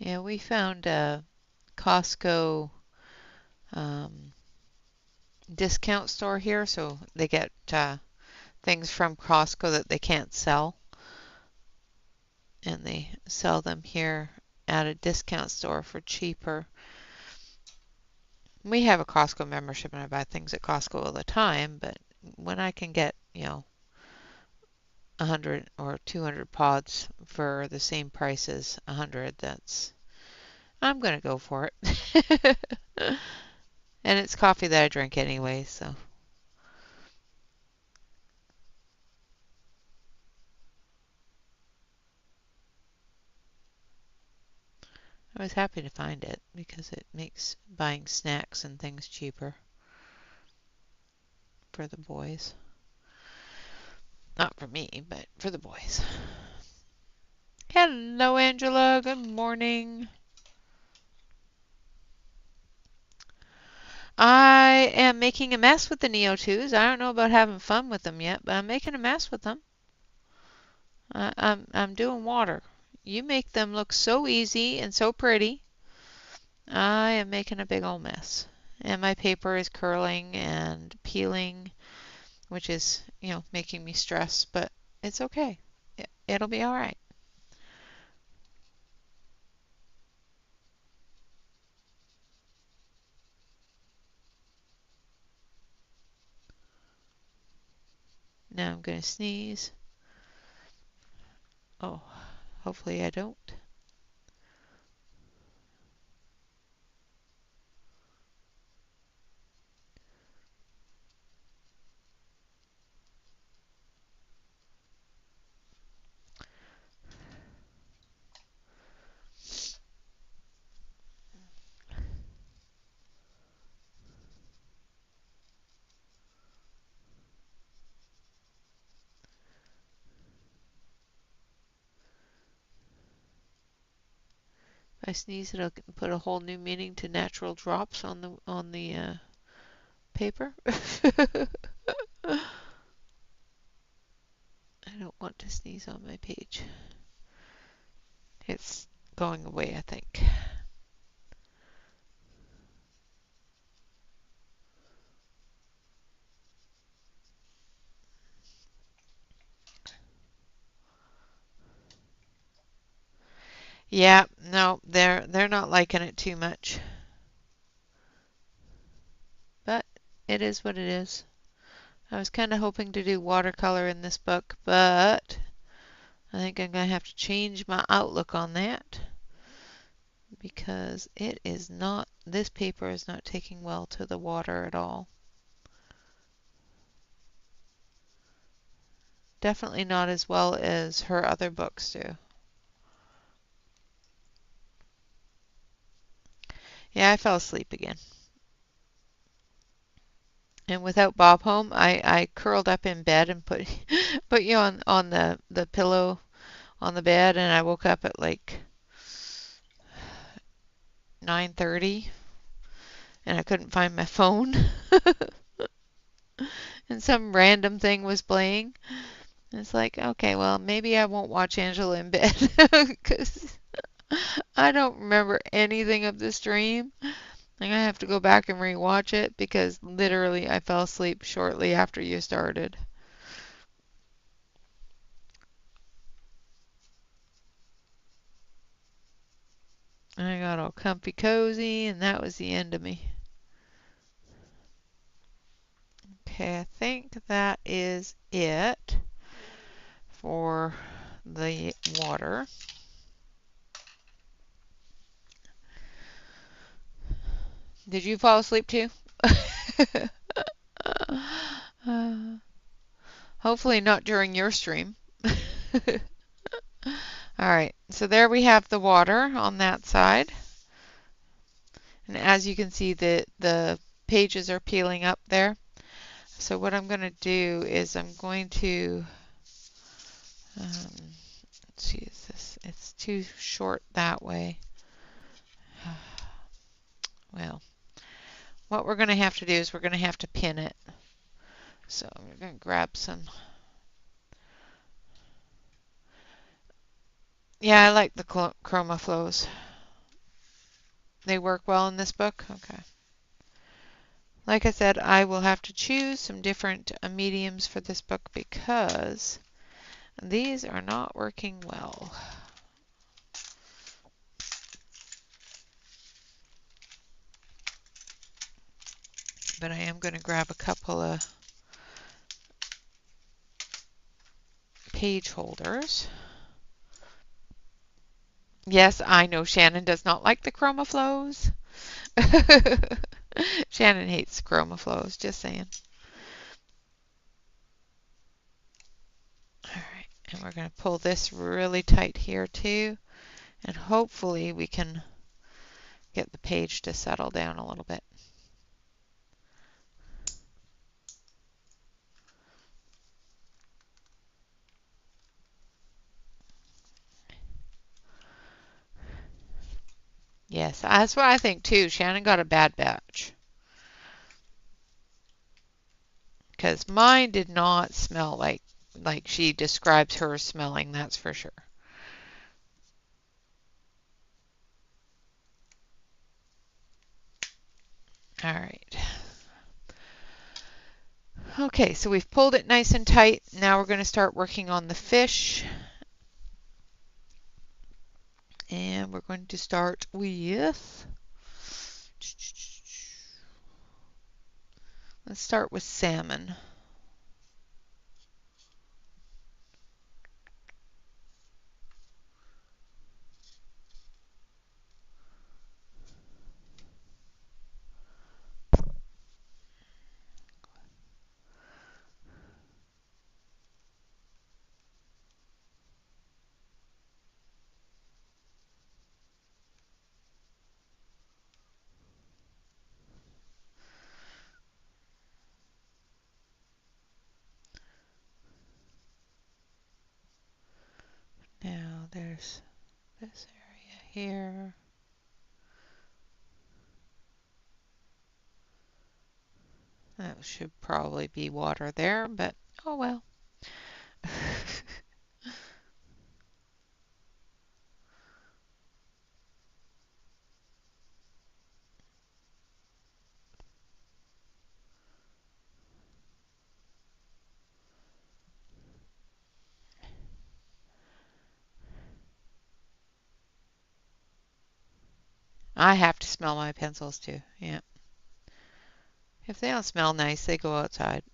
Yeah, we found a Costco um, discount store here, so they get things from Costco that they can't sell, and they sell them here at a discount store for cheaper. We have a Costco membership and I buy things at Costco all the time, but when I can get, 100 or 200 pods for the same price as 100, I'm going to go for it. And it's coffee that I drink anyway, so. I was happy to find it because it makes buying snacks and things cheaper for the boys. Not for me, but for the boys. Hello, Angela. Good morning. I am making a mess with the Neo 2s. I don't know about having fun with them yet, but I'm making a mess with them. I'm doing water. You make them look so easy and so pretty. I am making a big old mess. And my paper is curling and peeling, which is, making me stress, but it's okay. It'll be all right. Now I'm going to sneeze. Oh, hopefully I don't. If I sneeze, it'll put a whole new meaning to natural drops on the paper. I don't want to sneeze on my page. It's going away, I think. Yeah, no, they're not liking it too much. But it is what it is. I was kind of hoping to do watercolor in this book, but I think I'm going to have to change my outlook on that because this paper is not taking well to the water at all. Definitely not as well as her other books do. Yeah, I fell asleep again. And without Bob home, I curled up in bed and put you on the pillow on the bed, and I woke up at like 9:30 and I couldn't find my phone. And some random thing was playing. And it's like, okay, well, maybe I won't watch Angela in bed because I don't remember anything of this dream. I'm gonna have to go back and rewatch it because literally I fell asleep shortly after you started. And I got all comfy cozy, and that was the end of me. Okay, I think that is it for the water. Did you fall asleep too? Hopefully not during your stream. All right, so there we have the water on that side. And as you can see, the pages are peeling up there. So what I'm going to do is I'm going to, let's see, it's too short that way. Well, what we're going to have to do is we're going to have to pin it. So we're going to grab some. Yeah, I like the chroma flows. They work well in this book? Okay. Like I said, I will have to choose some different mediums for this book because these are not working well. But I am going to grab a couple of page holders. Yes, I know Shannon does not like the chroma flows. Shannon hates chroma flows, just saying. All right, and we're going to pull this really tight here too, and hopefully we can get the page to settle down a little bit. Yes, that's what I think too. Shannon got a bad batch. Because mine did not smell like she describes her smelling, that's for sure. All right. Okay, so we've pulled it nice and tight. Now we're going to start working on the fish. And we're going to start with, let's start with salmon. Now there's this area here. That should probably be water there, but oh well. I have to smell my pencils too. Yeah. If they don't smell nice, they go outside.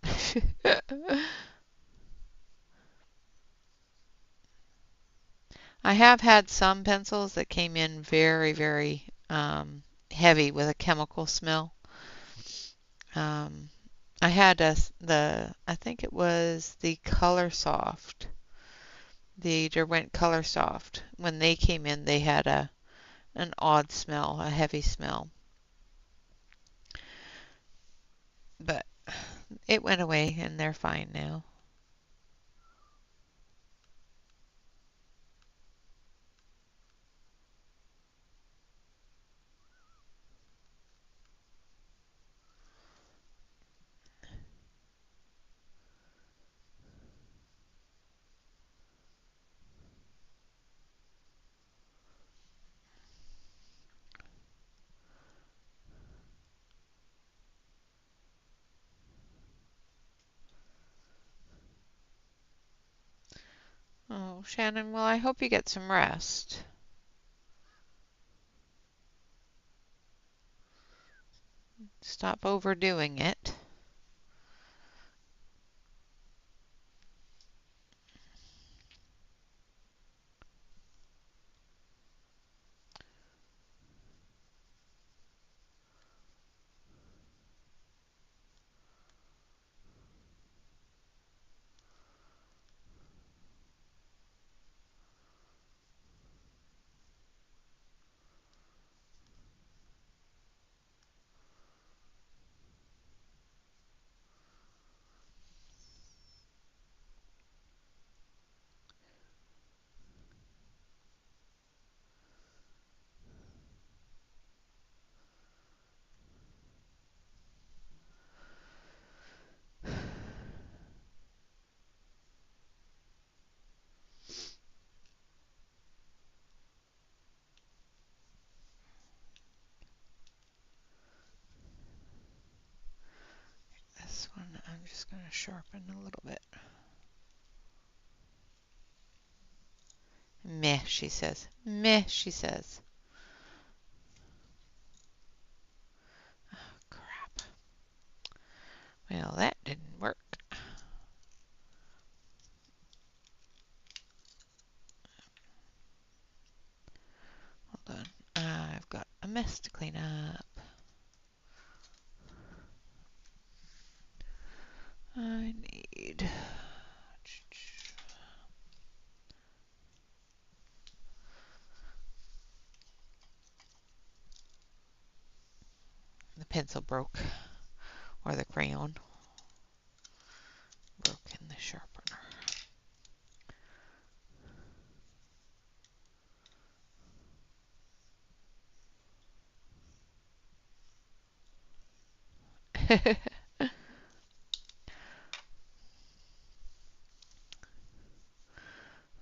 I have had some pencils that came in very, very heavy with a chemical smell. Um, I had I think it was the Color Soft, the Derwent Color Soft. When they came in, they had an odd smell, a heavy smell. But it went away and they're fine now. Oh, Shannon, well, I hope you get some rest. Stop overdoing it. just going to sharpen a little bit. Meh, she says. Meh, she says. Oh, crap. Well, that didn't work. Hold on. I've got a mess to clean up. I need... The pencil broke, or the crayon broke in the sharpener.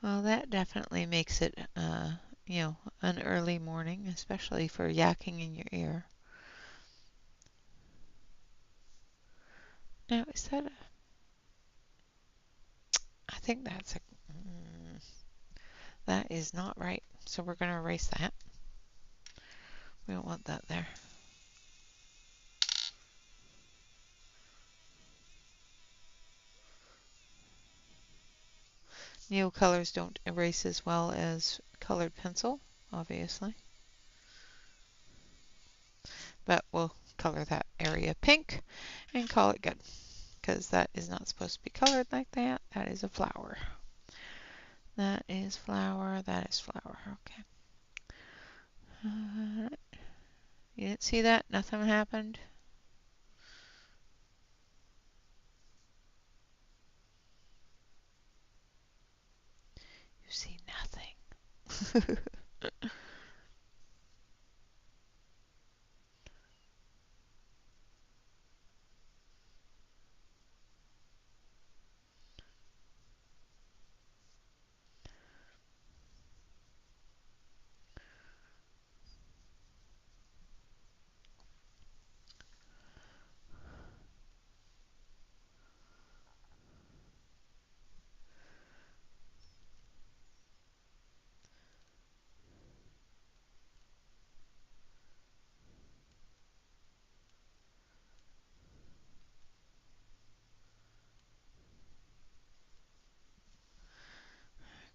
Well, that definitely makes it, an early morning, especially for yakking in your ear. Now, is that a... I think that's a... that is not right, so we're going to erase that. We don't want that there. Neo colors don't erase as well as colored pencil, obviously. But we'll color that area pink and call it good, because that is not supposed to be colored like that. That is a flower. That is flower. That is flower. Okay. You didn't see that? Nothing happened? You see nothing.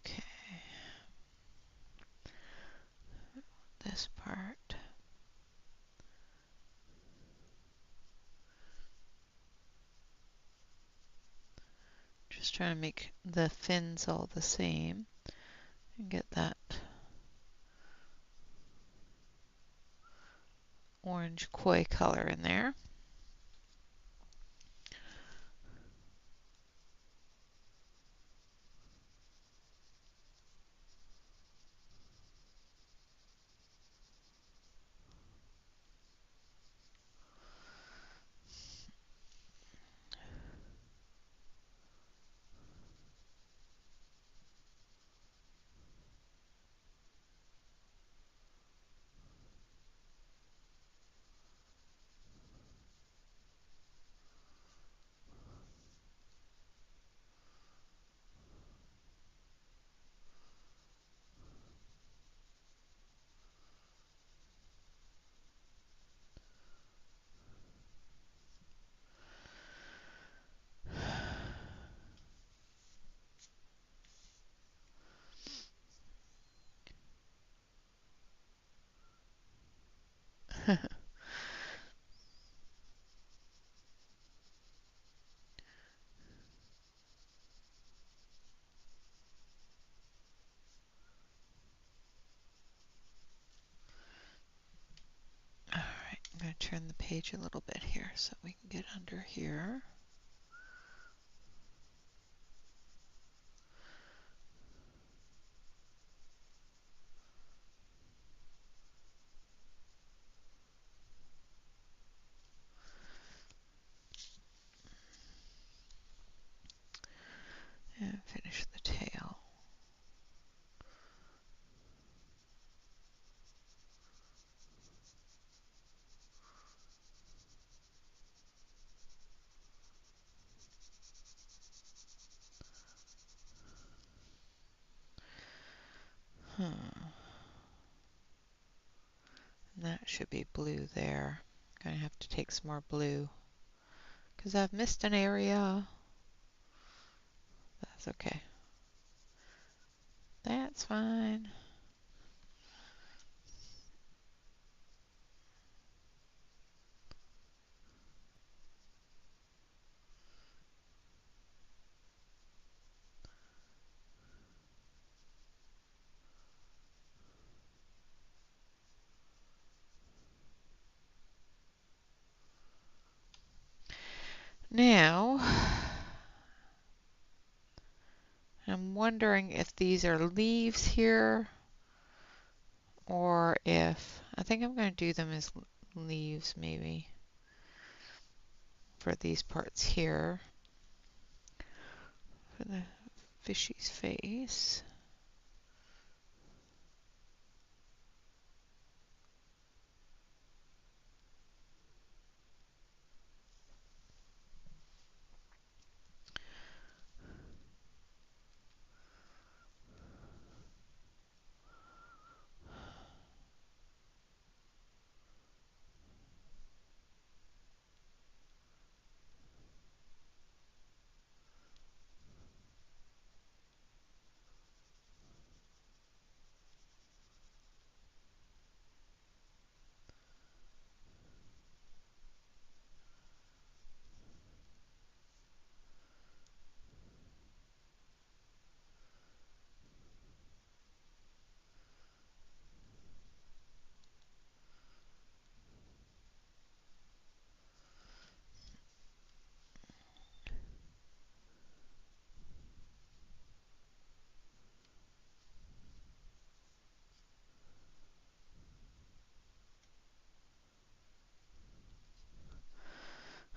Okay. This part. Just trying to make the fins all the same and get that orange koi color in there. Alright, I'm going to turn the page a little bit here so we can get under here. And finish the tail. Hmm. And that should be blue there. Gonna have to take some more blue because I've missed an area. That's okay. That's fine. Now, I'm wondering if these are leaves here or if, I think I'm going to do them as leaves maybe for these parts here for the fishy's face.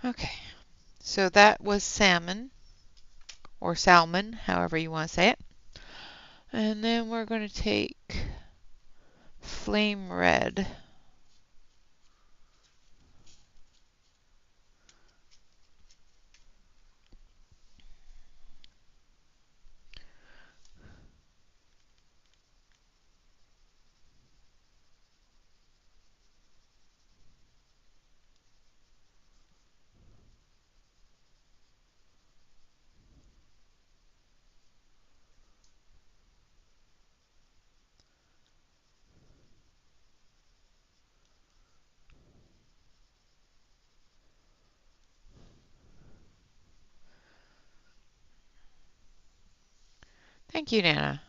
Okay, so that was salmon or salmon, however you want to say it. And then we're going to take flame red. Thank you, Nana.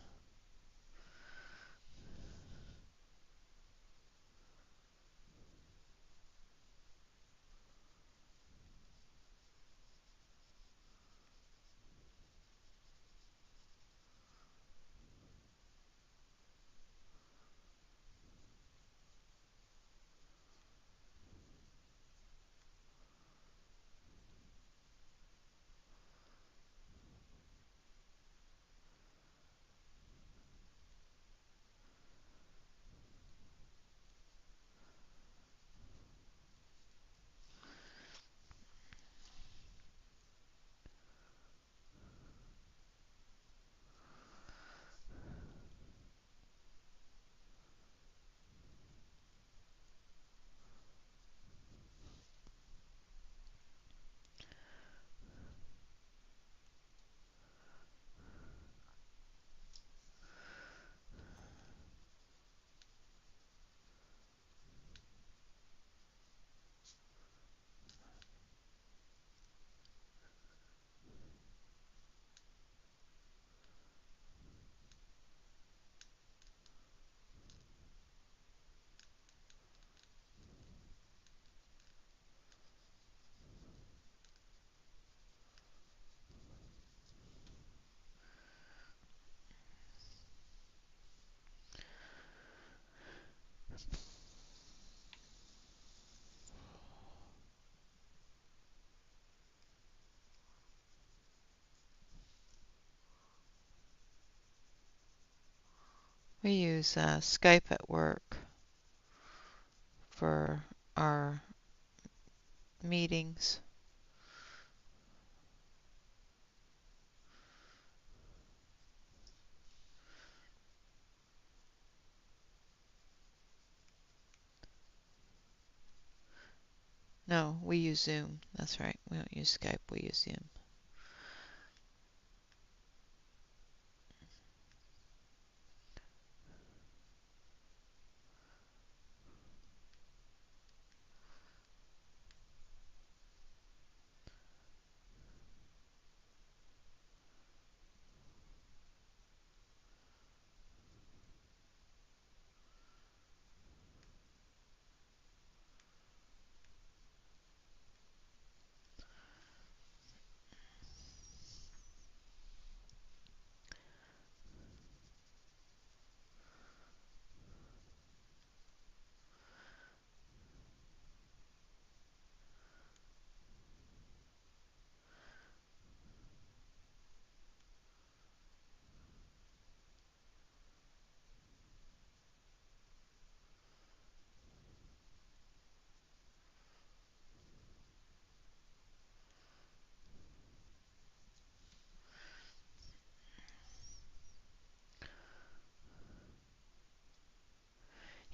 We use Skype at work for our meetings. No, we use Zoom. That's right. We don't use Skype. We use Zoom.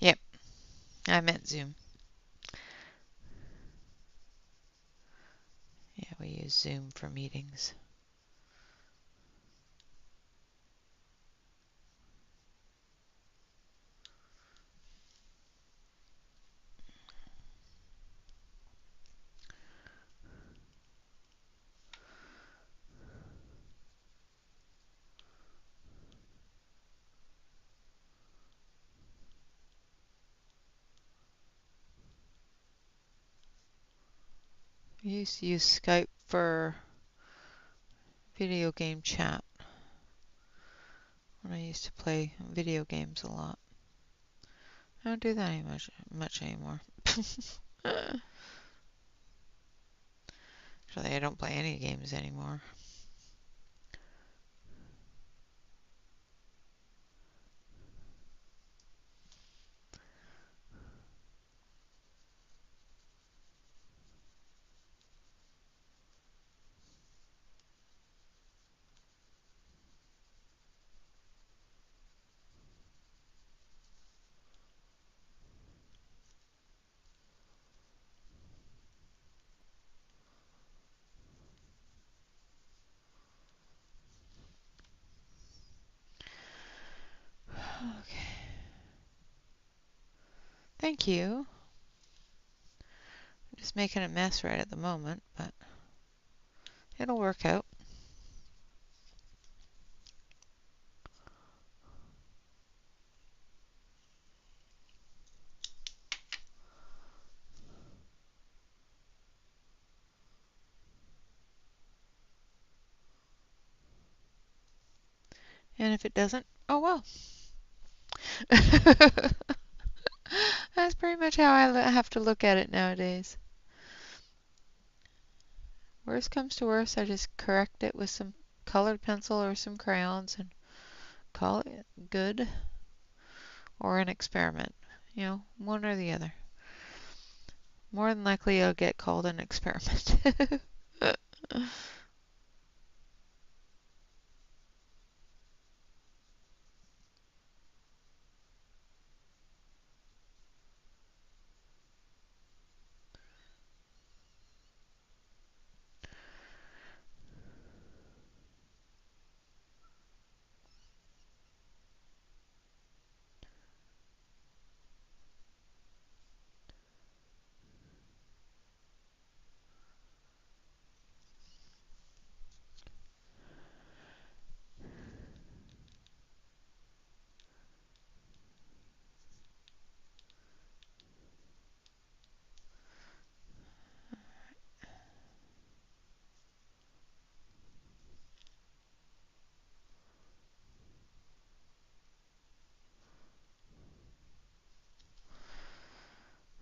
Yep, I meant Zoom. Yeah, we use Zoom for meetings. We used to use Skype for video game chat when I used to play video games a lot. I don't do that much anymore. Actually, I don't play any games anymore. Okay. Thank you. I'm just making a mess right at the moment, but it'll work out. And if it doesn't, oh well. That's pretty much how I have to look at it nowadays. Worst comes to worst, I just correct it with some colored pencil or some crayons and call it good or an experiment. You know, one or the other. More than likely, I'll get called an experiment.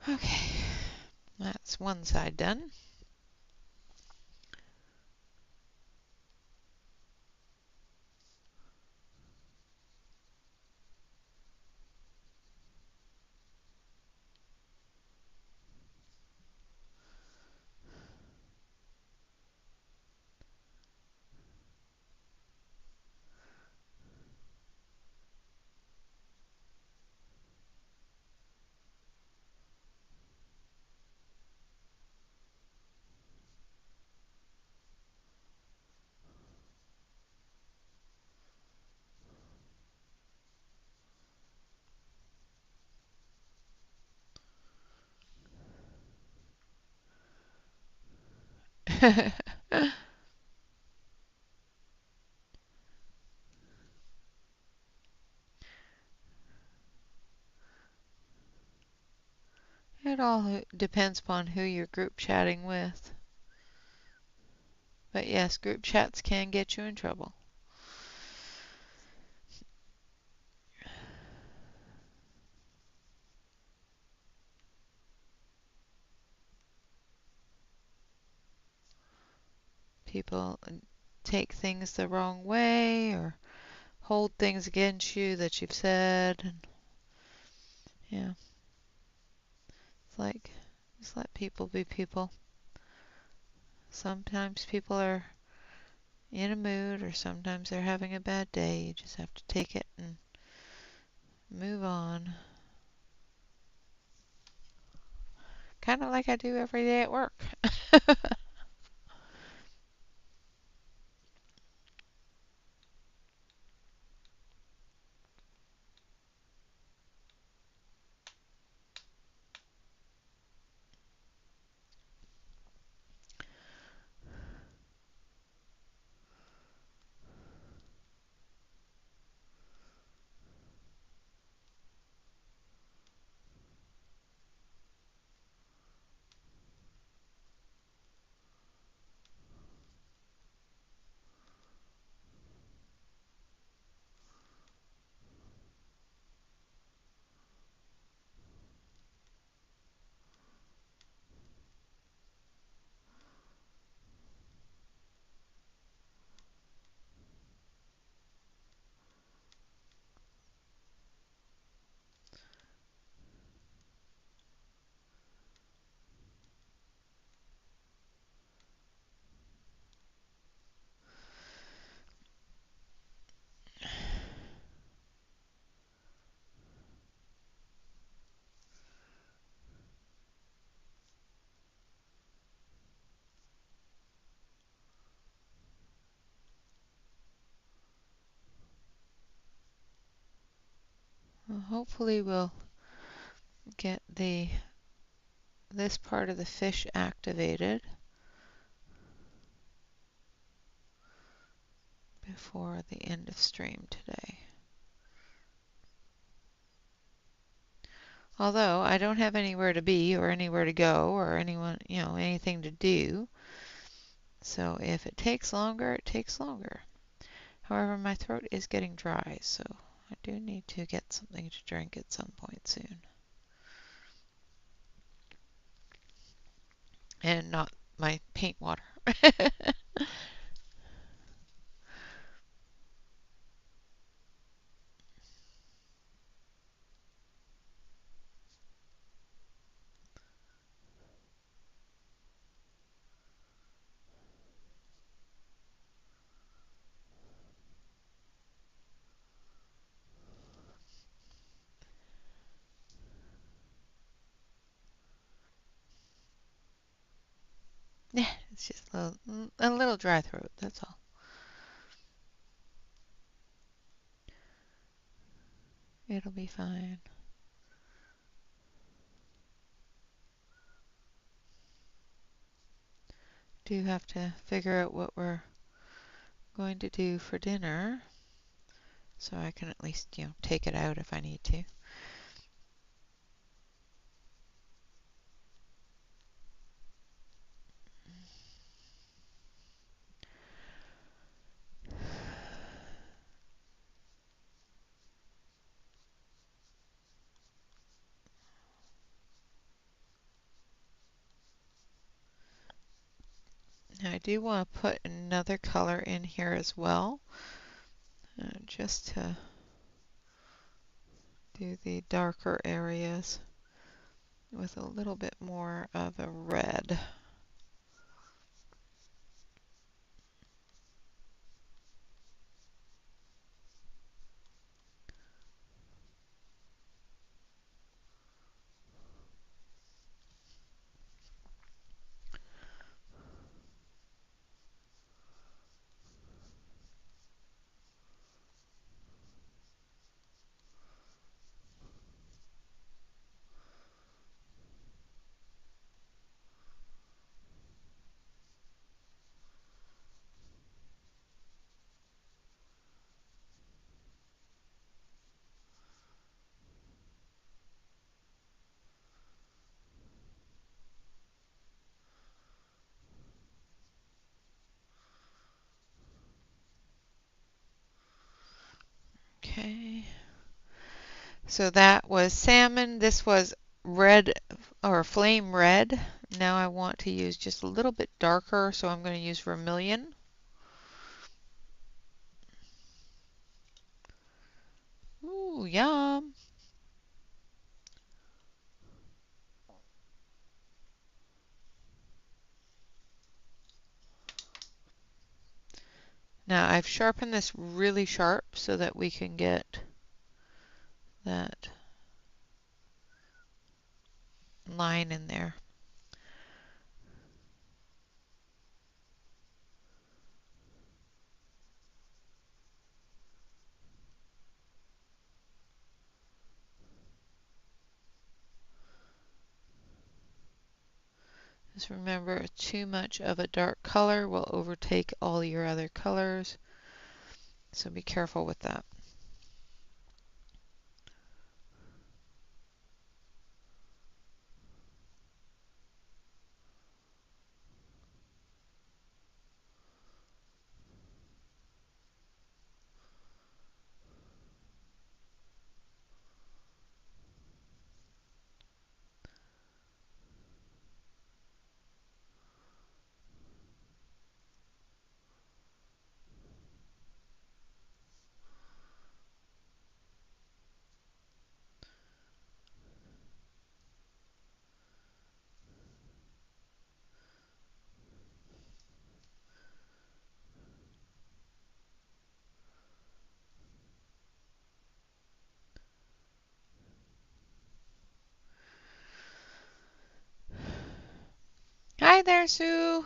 Okay, that's one side done. It all depends upon who you're group chatting with. But yes, group chats can get you in trouble. People take things the wrong way or hold things against you that you've said. And yeah, it's like just let people be people. Sometimes people are in a mood or sometimes they're having a bad day. You just have to take it and move on. Kind of like I do every day at work. Well, hopefully we'll get this part of the fish activated before the end of stream today. Although I don't have anywhere to be or anywhere to go or anyone, anything to do. So if it takes longer, it takes longer. However, my throat is getting dry, so I do need to get something to drink at some point soon. And not my paint water. Yeah, it's just a little dry throat, that's all. It'll be fine. Do have to figure out what we're going to do for dinner, so I can at least, take it out if I need to. Now I do want to put another color in here as well, just to do the darker areas with a little bit more of a red. Okay. So that was salmon. This was red or flame red. Now I want to use just a little bit darker, so I'm going to use vermilion. Ooh, yum. Now I've sharpened this really sharp so that we can get that line in there. Just remember, too much of a dark color will overtake all your other colors, so be careful with that. Hi there, Sue.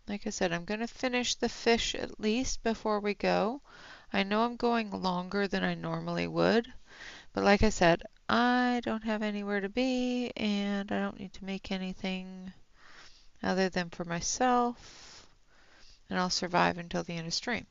Like I said, I'm going to finish the fish at least before we go. I know I'm going longer than I normally would, but like I said, I don't have anywhere to be and I don't need to make anything other than for myself, and I'll survive until the end of stream.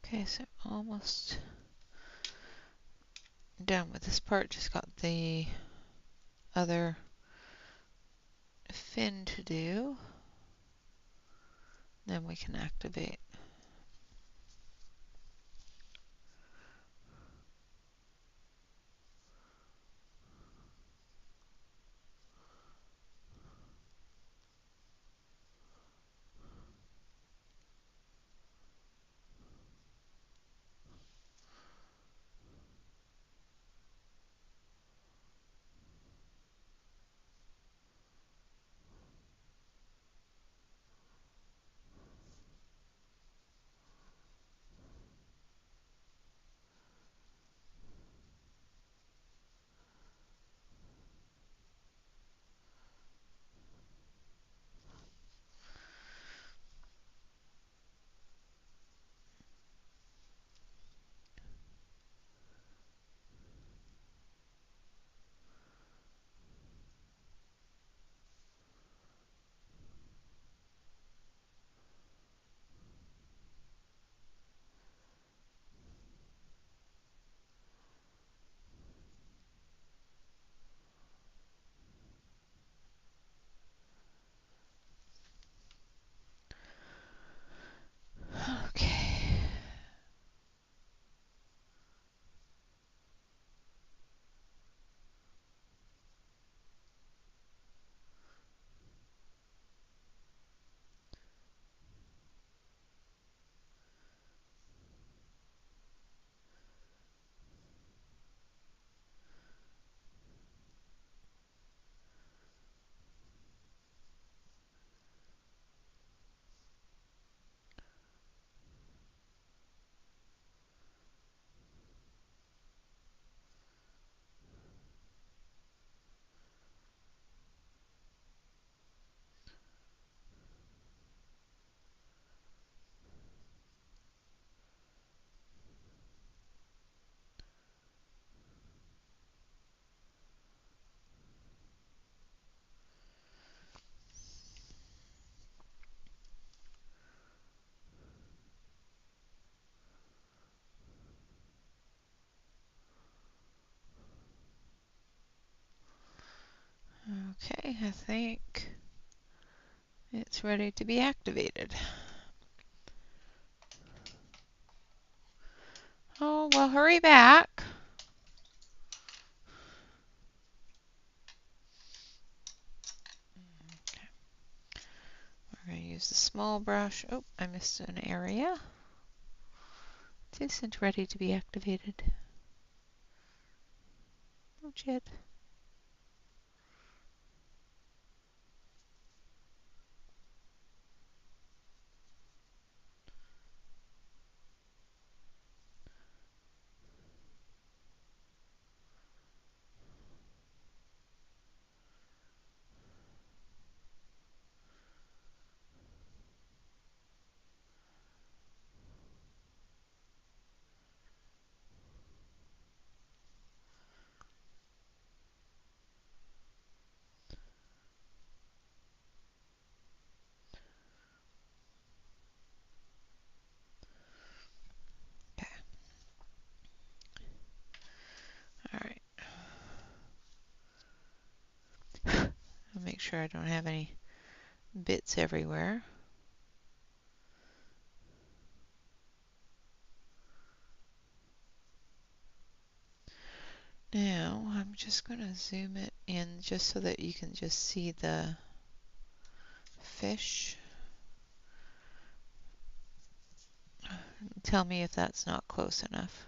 Okay, so almost done with this part. Just got the other fin to do. Then we can activate. Okay, I think it's ready to be activated. Oh, well, hurry back. We're going to use the small brush. Oh, I missed an area. It isn't ready to be activated. Oh, shit. Okay. All right. I'll make sure I don't have any bits everywhere. Now, I'm just going to zoom it in just so that you can just see the fish. Tell me if that's not close enough.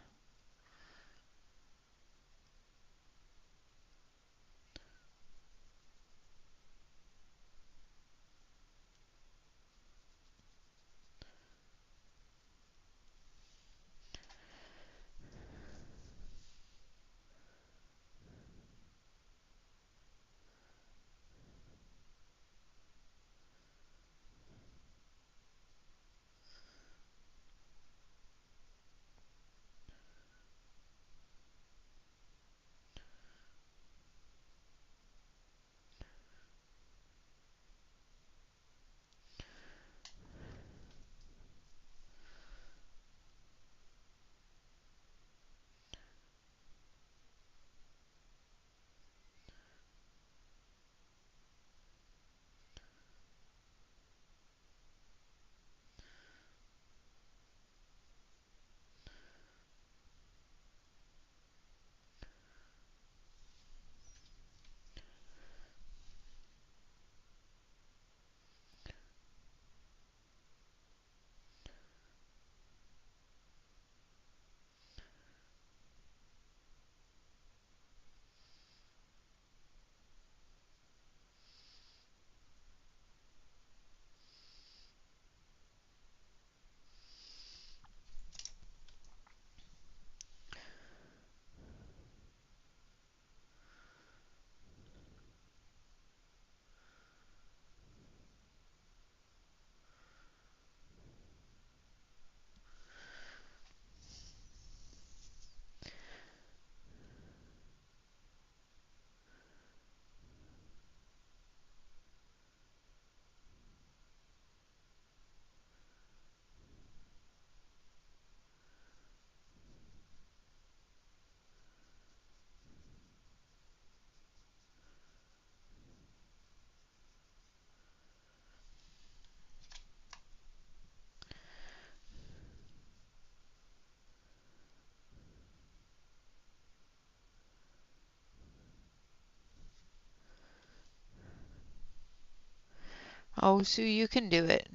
Oh, Sue, you can do it.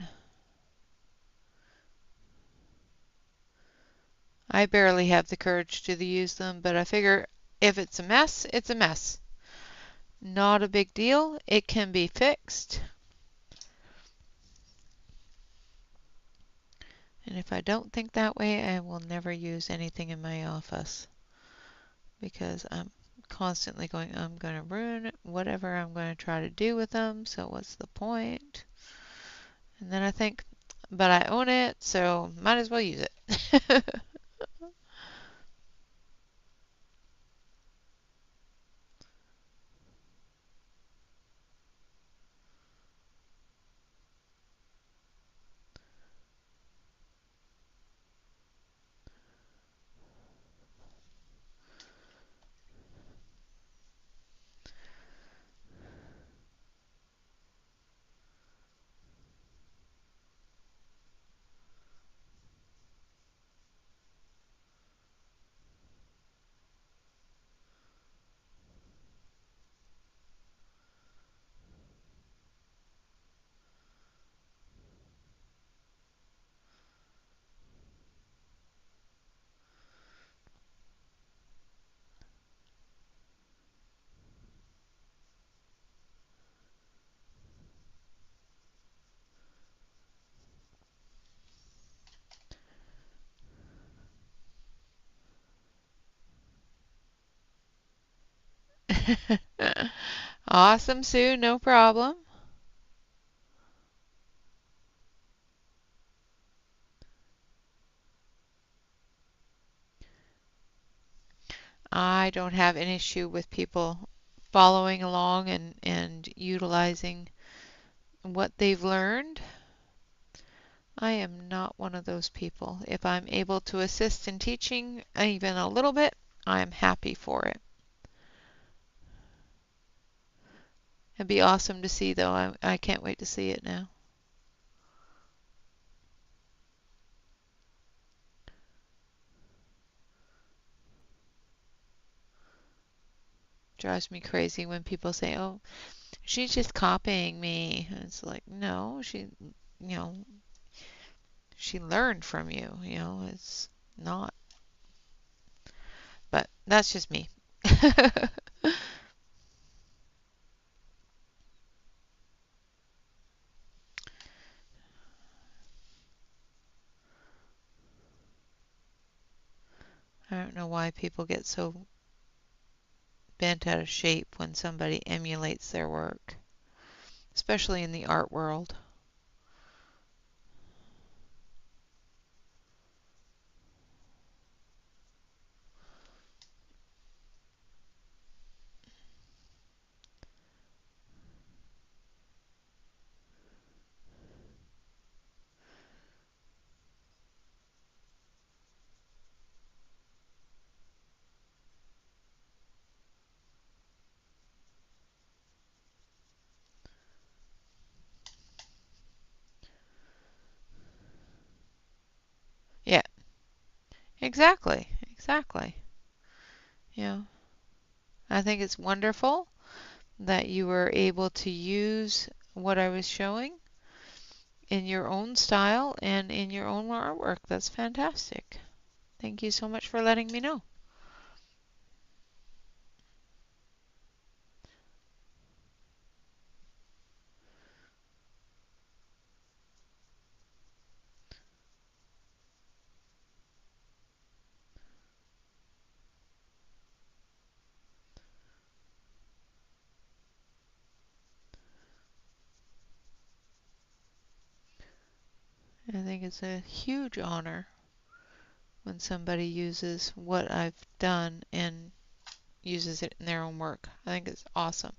I barely have the courage to use them, but I figure if it's a mess, it's a mess. Not a big deal. It can be fixed. And if I don't think that way, I will never use anything in my office because I'm constantly going, I'm going to ruin whatever I'm going to try to do with them, so what's the point? And then I think, but I own it, so might as well use it. Awesome, Sue. No problem. I don't have an issue with people following along and utilizing what they've learned. I am not one of those people. If I'm able to assist in teaching even a little bit, I'm happy for it. It'd be awesome to see, though. I can't wait to see it now. Drives me crazy when people say, "Oh, she's just copying me." And it's like, no, you know, she learned from you. It's not. But that's just me. I don't know why people get so bent out of shape when somebody emulates their work, especially in the art world. Yeah, exactly. Exactly. Yeah. I think it's wonderful that you were able to use what I was showing in your own style and in your own artwork. That's fantastic. Thank you so much for letting me know. I think it's a huge honor when somebody uses what I've done and uses it in their own work. I think it's awesome.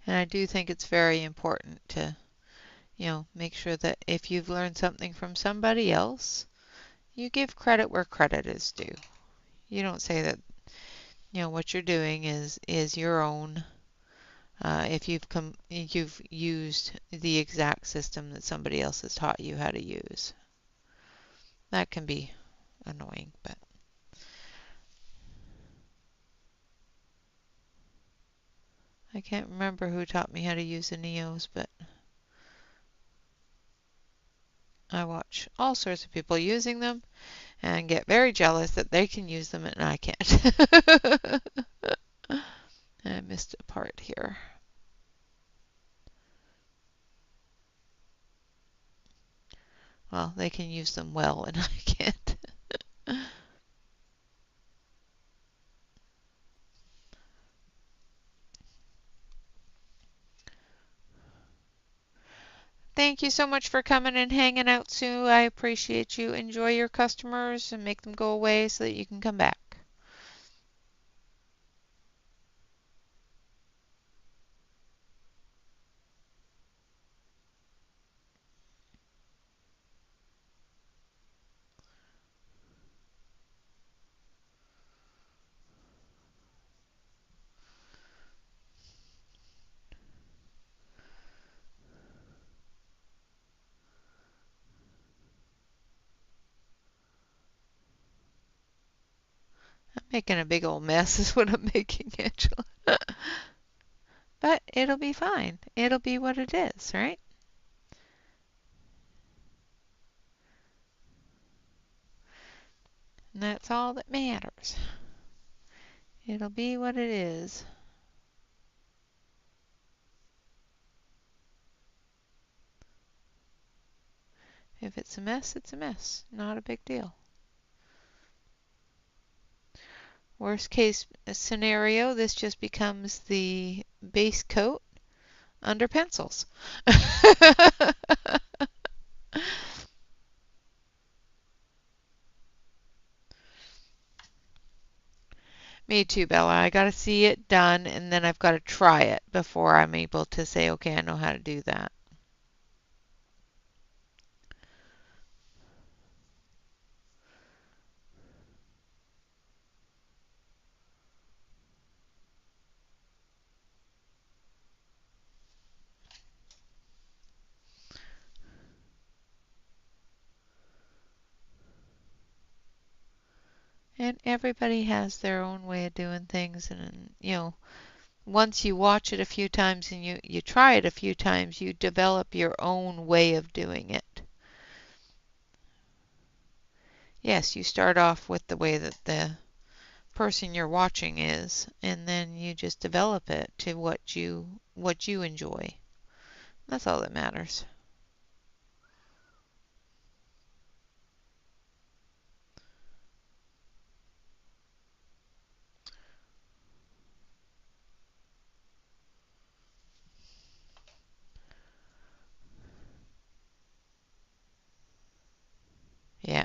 And I do think it's very important to, make sure that if you've learned something from somebody else, you give credit where credit is due. You don't say that, what you're doing is your own. If you've used the exact system that somebody else has taught you how to use. That can be annoying, but I can't remember who taught me how to use the Neos, but I watch all sorts of people using them and get very jealous that they can use them and I can't. I missed a part here. Well, they can use them well and I can't. Thank you so much for coming and hanging out, Sue. I appreciate you. Enjoy your customers and make them go away so that you can come back. Making a big old mess is what I'm making, Angela. But it'll be fine. It'll be what it is, right? And that's all that matters. It'll be what it is. If it's a mess, it's a mess. Not a big deal. Worst case scenario, this just becomes the base coat under pencils. Me too, Bella. I got to see it done and then I've got to try it before I'm able to say, okay, I know how to do that. And everybody has their own way of doing things. And, once you watch it a few times and you try it a few times, you develop your own way of doing it. Yes, you start off with the way that the person you're watching is, and then you just develop it to what you enjoy. That's all that matters. Yeah.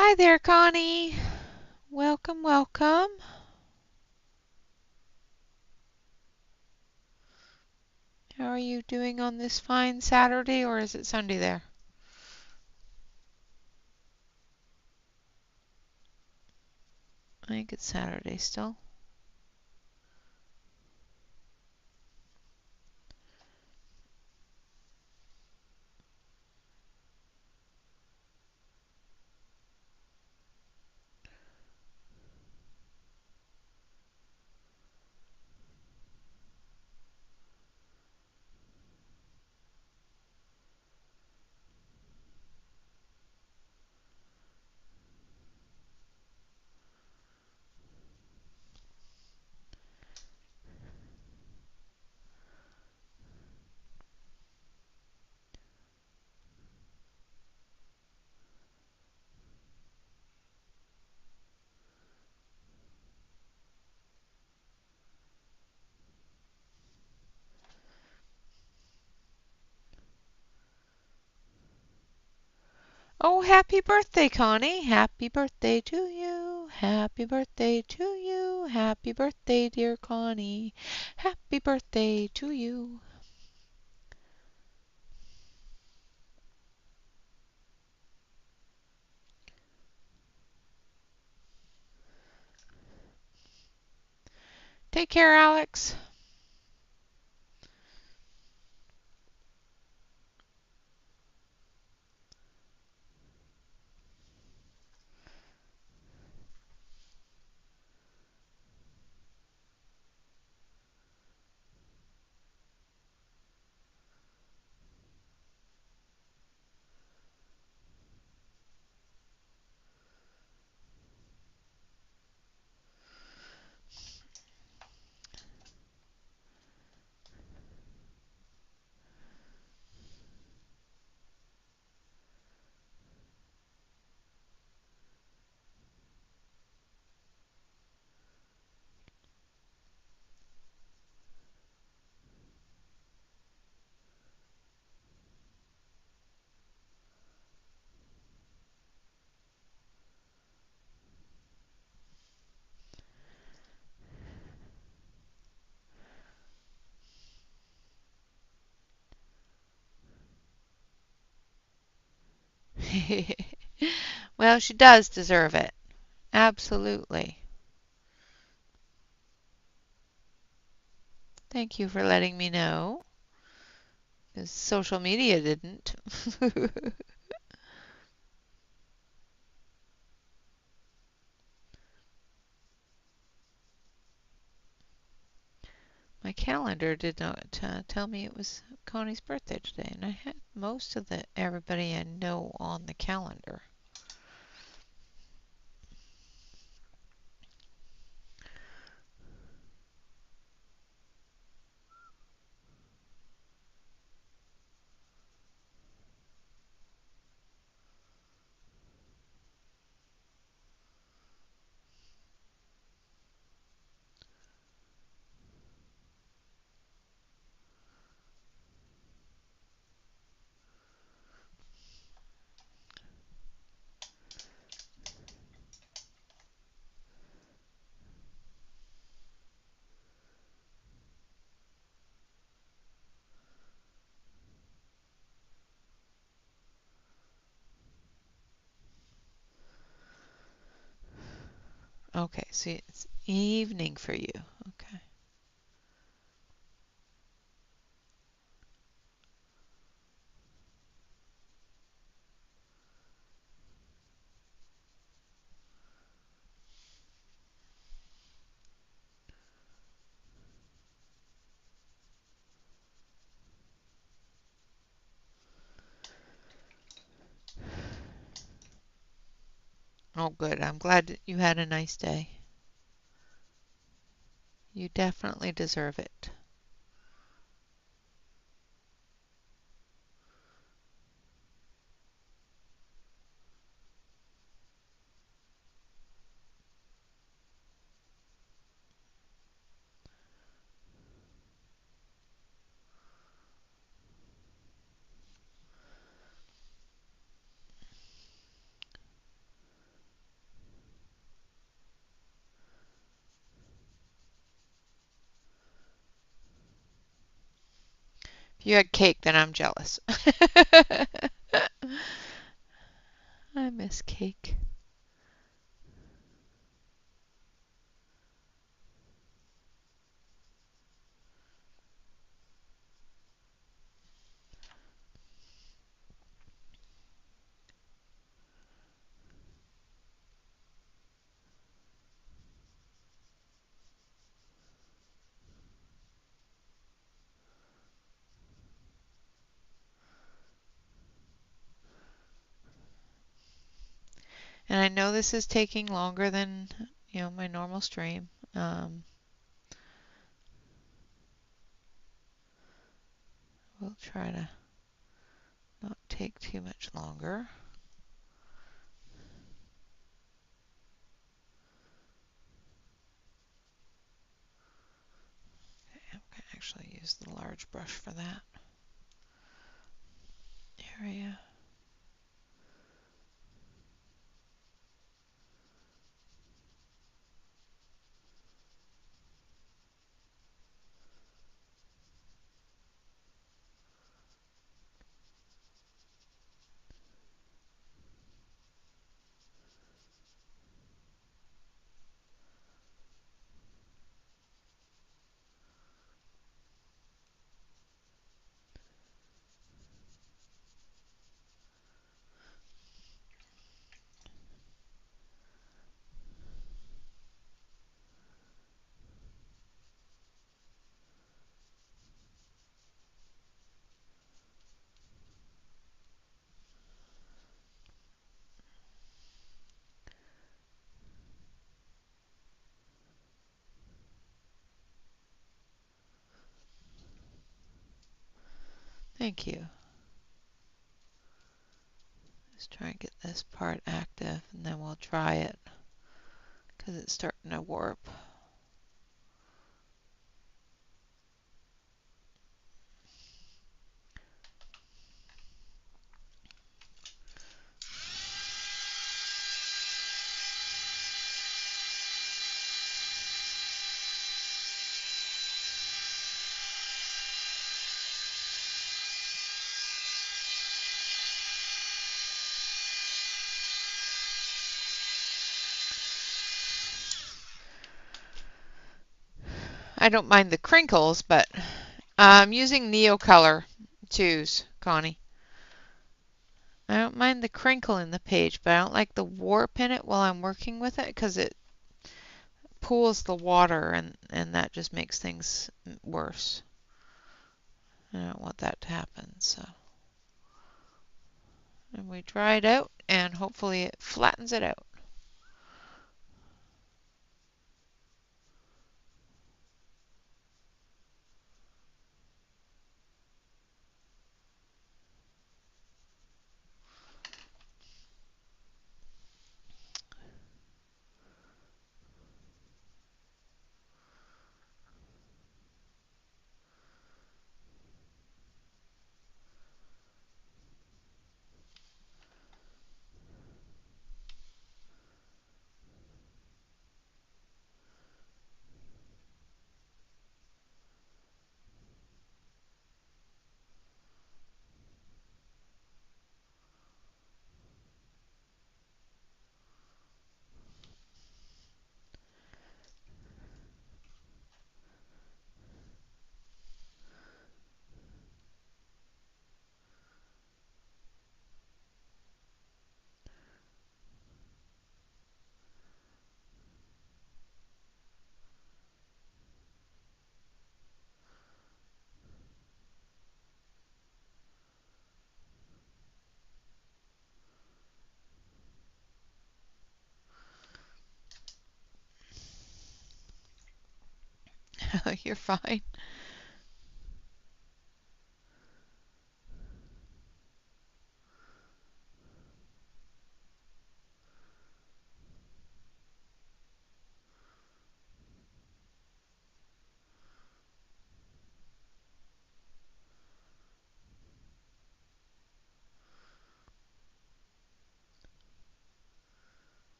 Hi there, Connie. Welcome, welcome. How are you doing on this fine Saturday, or is it Sunday there? I think it's Saturday still. Oh, happy birthday, Connie. Happy birthday to you. Happy birthday to you. Happy birthday, dear Connie. Happy birthday to you. Take care, Alex. Well, she does deserve it. Absolutely. Thank you for letting me know. Because social media didn't. My calendar did not tell me it was Connie's birthday today, and I had most of the everybody I know on the calendar. Okay, so it's evening for you. Okay. Oh, good. I'm glad that you had a nice day. You definitely deserve it. If you had cake, then I'm jealous. I miss cake. And I know this is taking longer than, my normal stream. We'll try to not take too much longer. Okay, I'm going to actually use the large brush for that area. Thank you. Let's try and get this part active, and then we'll try it because it's starting to warp. I don't mind the crinkles, but I'm using Neo Color Choose, Connie. I don't mind the crinkle in the page, but I don't like the warp in it while I'm working with it because it pools the water and that just makes things worse. I don't want that to happen, so. And we dry it out and hopefully it flattens it out. You're fine.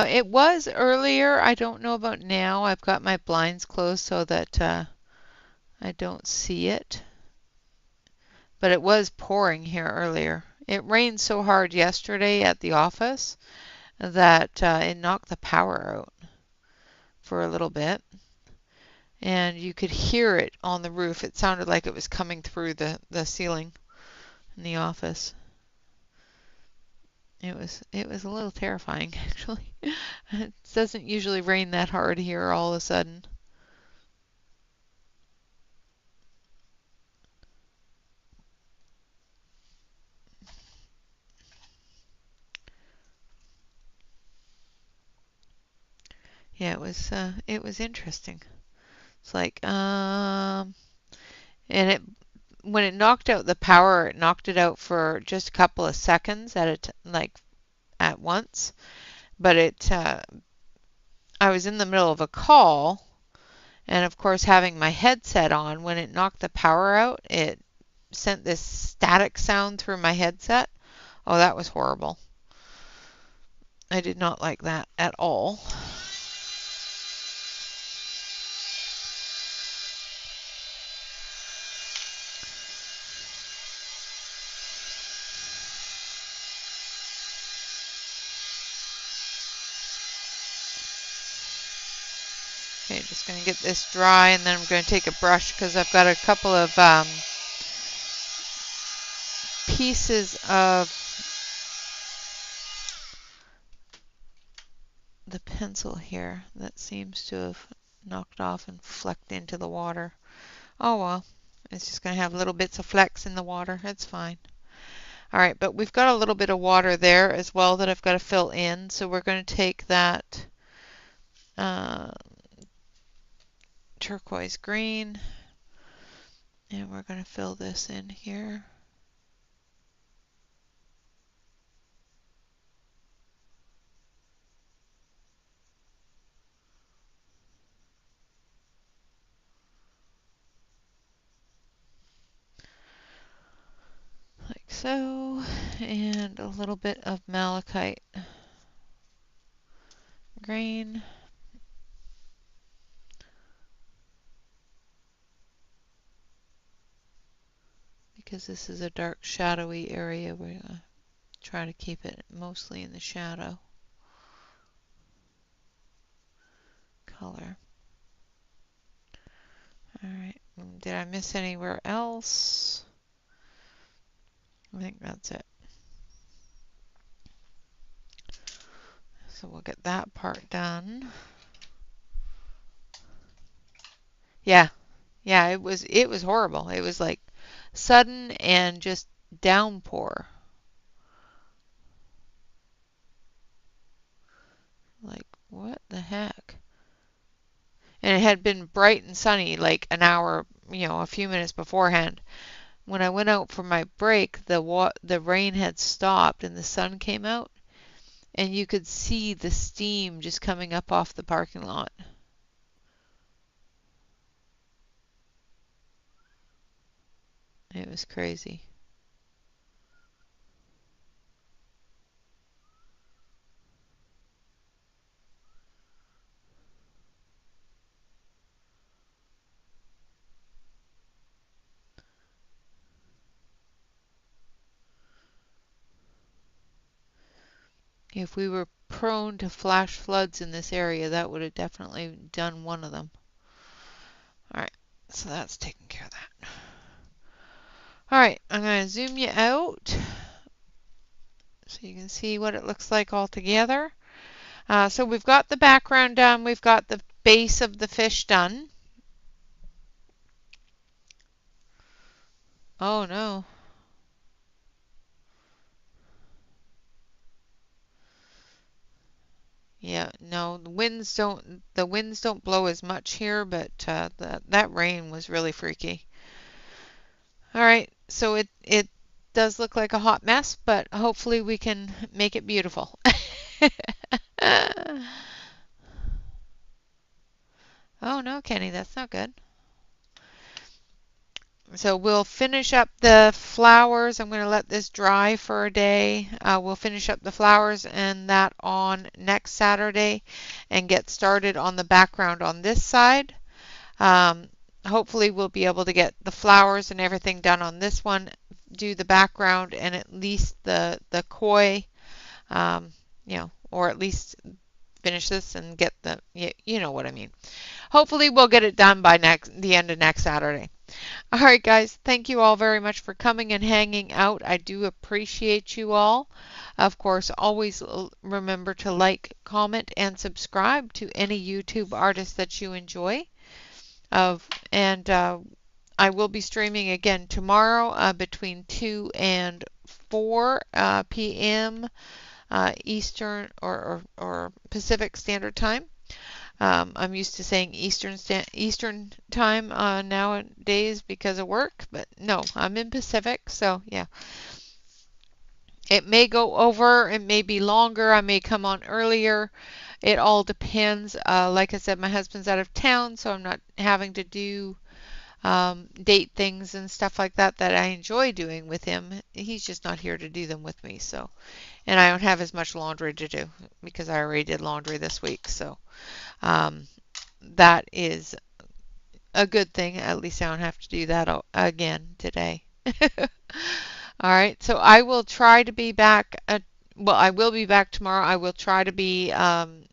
It was earlier. I don't know about now. I've got my blinds closed so that I don't see it. But it was pouring here earlier. It rained so hard yesterday at the office that it knocked the power out for a little bit. And you could hear it on the roof. It sounded like it was coming through the ceiling in the office. It was a little terrifying, actually. It doesn't usually rain that hard here all of a sudden. Yeah, it was interesting. It's like and it when it knocked out the power, it knocked it out for just a couple of seconds like at once. But I was in the middle of a call, and of course having my headset on, when it knocked the power out, it sent this static sound through my headset. Oh, that was horrible. I did not like that at all. Okay, just going to get this dry, and then I'm going to take a brush because I've got a couple of pieces of the pencil here that seems to have knocked off and flecked into the water. Oh well, it's just going to have little bits of flecks in the water. It's fine. All right, but we've got a little bit of water there as well that I've got to fill in. So we're going to take that uh, turquoise green, and we're going to fill this in here. Like so, and a little bit of malachite green. Because this is a dark shadowy area, we're going to try to keep it mostly in the shadow color. Alright, did I miss anywhere else? I think that's it. So we'll get that part done. Yeah, yeah, it was horrible. It was like sudden and just downpour. Like, what the heck? And it had been bright and sunny like an hour, a few minutes beforehand. When I went out for my break, the rain had stopped and the sun came out, and you could see the steam just coming up off the parking lot. It was crazy. If we were prone to flash floods in this area, that would have definitely done one of them. Alright, so that's taken care of that. Alright, I'm going to zoom you out so you can see what it looks like all together. So we've got the background done, we've got the base of the fish done. Oh no. Yeah, no, the winds don't blow as much here, but that rain was really freaky. All right, so it does look like a hot mess, but hopefully we can make it beautiful. Oh no, Kenny, that's not good. So we'll finish up the flowers. I'm going to let this dry for a day. We'll finish up the flowers and that on next Saturday and get started on the background on this side. Hopefully we'll be able to get the flowers and everything done on this one, do the background and at least the koi, or at least finish this and get the, you know what I mean. Hopefully we'll get it done by the end of next Saturday. All right, guys, thank you all very much for coming and hanging out. I do appreciate you all. Of course, always remember to like, comment, and subscribe to any YouTube artist that you enjoy. And I will be streaming again tomorrow between 2 and 4 p.m. Eastern or Pacific Standard Time. I'm used to saying Eastern time nowadays because of work, but no, I'm in Pacific, so yeah. It may go over, it may be longer, I may come on earlier. It all depends. Like I said, my husband's out of town, so I'm not having to do date things and stuff like that that I enjoy doing with him. He's just not here to do them with me, so. And I don't have as much laundry to do because I already did laundry this week, so. That is a good thing. At least I don't have to do that again today. All right, so I will try to be back. I will be back tomorrow. I will try to be on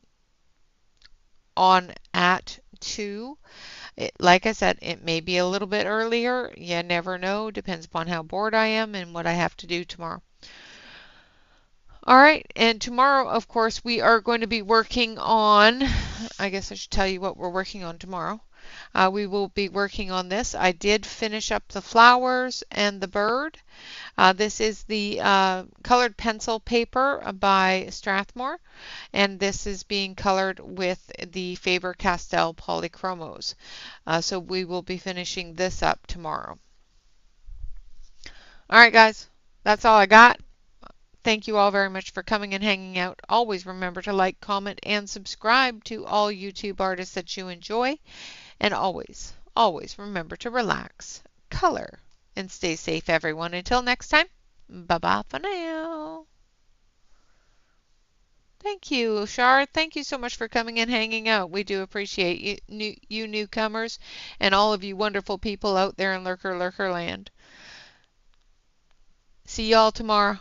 at 2. Like I said, it may be a little bit earlier. You never know. Depends upon how bored I am and what I have to do tomorrow. All right, and tomorrow, of course, we are going to be working on, I guess I should tell you what we're working on tomorrow. We will be working on this. I did finish up the flowers and the bird. This is the colored pencil paper by Strathmore, and this is being colored with the Faber-Castell Polychromos. So we will be finishing this up tomorrow. All right, guys, that's all I got. Thank you all very much for coming and hanging out. Always remember to like, comment, and subscribe to all YouTube artists that you enjoy. And always, always remember to relax, color, and stay safe, everyone. Until next time, bye-bye for now. Thank you, Shar. Thank you so much for coming and hanging out. We do appreciate you newcomers and all of you wonderful people out there in Lurker Land. See y'all tomorrow.